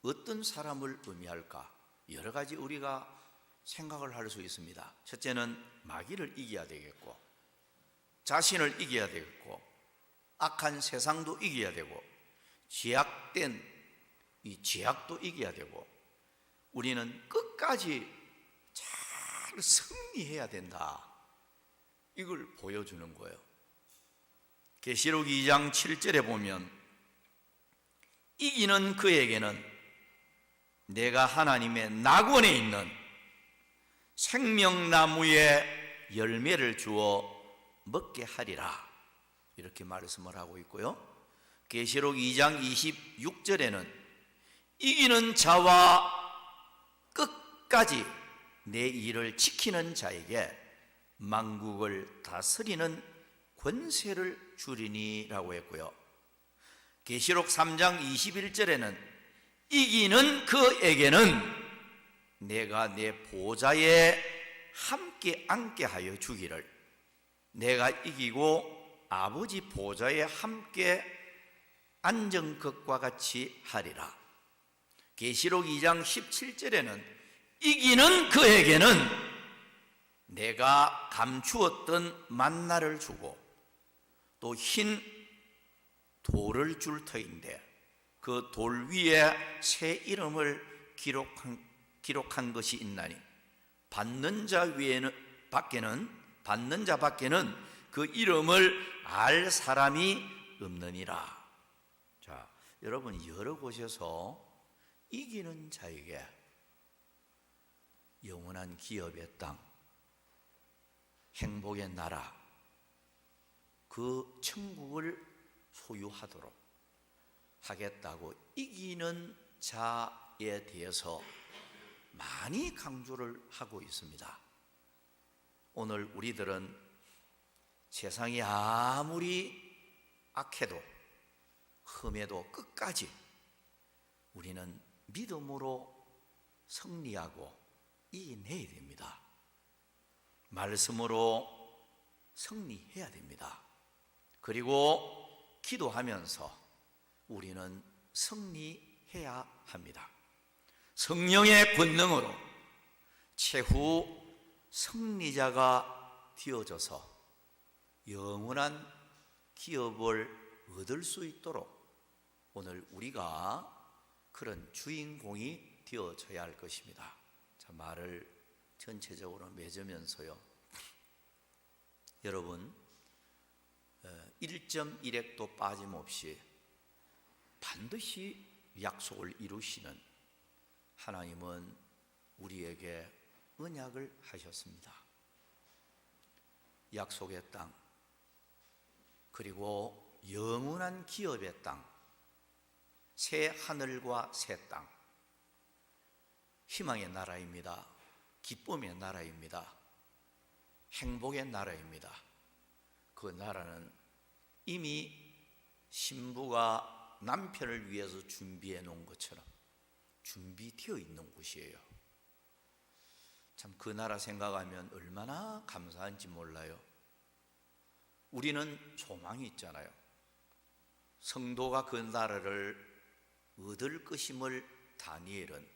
어떤 사람을 의미할까? 여러 가지 우리가 생각을 할 수 있습니다. 첫째는 마귀를 이겨야 되겠고, 자신을 이겨야 되겠고, 악한 세상도 이겨야 되고, 죄악된 이 죄악도 이겨야 되고, 우리는 끝까지 잘 승리해야 된다. 이걸 보여주는 거예요. 계시록 2장 7절에 보면 이기는 그에게는 내가 하나님의 낙원에 있는 생명나무의 열매를 주어 먹게 하리라, 이렇게 말씀을 하고 있고요. 계시록 2장 26절에는 이기는 자와 끝까지 내 일을 지키는 자에게 만국을 다스리는 권세를 주리니 라고 했고요. 계시록 3장 21절에는 이기는 그에게는 내가 내 보좌에 함께 앉게 하여 주기를, 내가 이기고 아버지 보좌에 함께 앉은 것과 같이 하리라. 계시록 2장 17절에는 이기는 그에게는 내가 감추었던 만나를 주고 또 흰 돌을 줄 터인데 그 돌 위에 새 이름을 기록한 것이 있나니 받는 자 밖에는 그 이름을 알 사람이 없느니라. 자, 여러분, 여러 곳에서 이기는 자에게 영원한 기업의 땅, 행복의 나라, 그 천국을 소유하도록 하겠다고 이기는 자에 대해서 많이 강조를 하고 있습니다. 오늘 우리들은 세상이 아무리 악해도 흠해도 끝까지 우리는 믿음으로 승리하고 이겨내야 됩니다. 말씀으로 승리해야 됩니다. 그리고 기도하면서 우리는 승리해야 합니다. 성령의 권능으로 최후 승리자가 되어져서 영원한 기업을 얻을 수 있도록 오늘 우리가 그런 주인공이 되어져야 할 것입니다. 자, 말을 전체적으로 맺으면서요, 여러분 1.1핵도 빠짐없이 반드시 약속을 이루시는 하나님은 우리에게 언약을 하셨습니다. 약속의 땅, 그리고 영원한 기업의 땅, 새 하늘과 새 땅, 희망의 나라입니다. 기쁨의 나라입니다. 행복의 나라입니다. 그 나라는 이미 신부가 남편을 위해서 준비해 놓은 것처럼 준비되어 있는 곳이에요. 참, 그 나라 생각하면 얼마나 감사한지 몰라요. 우리는 소망이 있잖아요. 성도가 그 나라를 얻을 것임을 다니엘은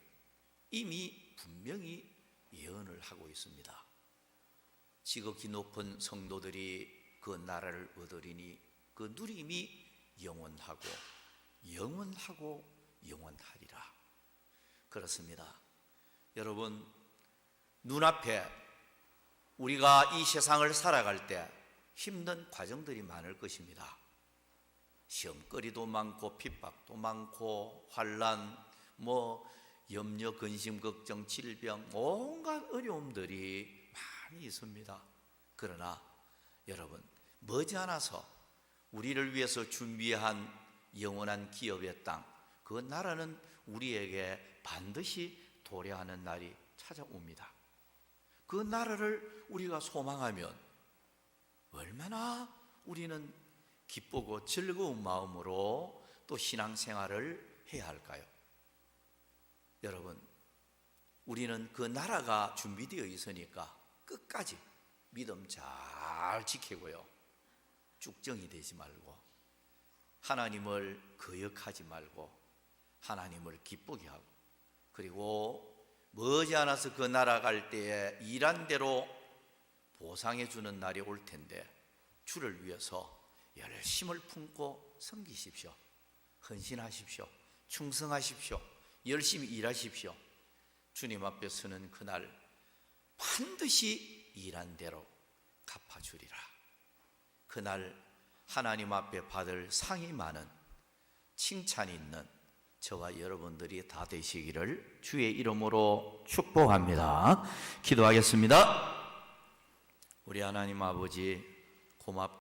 이미 분명히 예언을 하고 있습니다. 지극히 높은 성도들이 그 나라를 얻으리니 그 누림이 영원하고 영원하고 영원하리라. 그렇습니다. 여러분, 눈앞에 우리가 이 세상을 살아갈 때 힘든 과정들이 많을 것입니다. 시험거리도 많고 핍박도 많고 환난, 염려, 근심, 걱정, 질병, 온갖 어려움들이 많이 있습니다. 그러나 여러분, 머지않아서 우리를 위해서 준비한 영원한 기업의 땅, 그 나라는 우리에게 반드시 도래하는 날이 찾아옵니다. 그 나라를 우리가 소망하면 얼마나 우리는 기쁘고 즐거운 마음으로 또 신앙생활을 해야 할까요? 여러분, 우리는 그 나라가 준비되어 있으니까 끝까지 믿음 잘 지키고요, 쭉정이 되지 말고 하나님을 거역하지 말고 하나님을 기쁘게 하고, 그리고 머지않아서 그 나라 갈 때에 일한 대로 보상해 주는 날이 올 텐데 주를 위해서 열심을 품고 섬기십시오. 헌신하십시오. 충성하십시오. 열심히 일하십시오. 주님 앞에 서는 그날 반드시 일한 대로 갚아주리라. 그날 하나님 앞에 받을 상이 많은, 칭찬이 있는 저와 여러분들이 다 되시기를 주의 이름으로 축복합니다. 기도하겠습니다. 우리 하나님 아버지, 고맙습니다.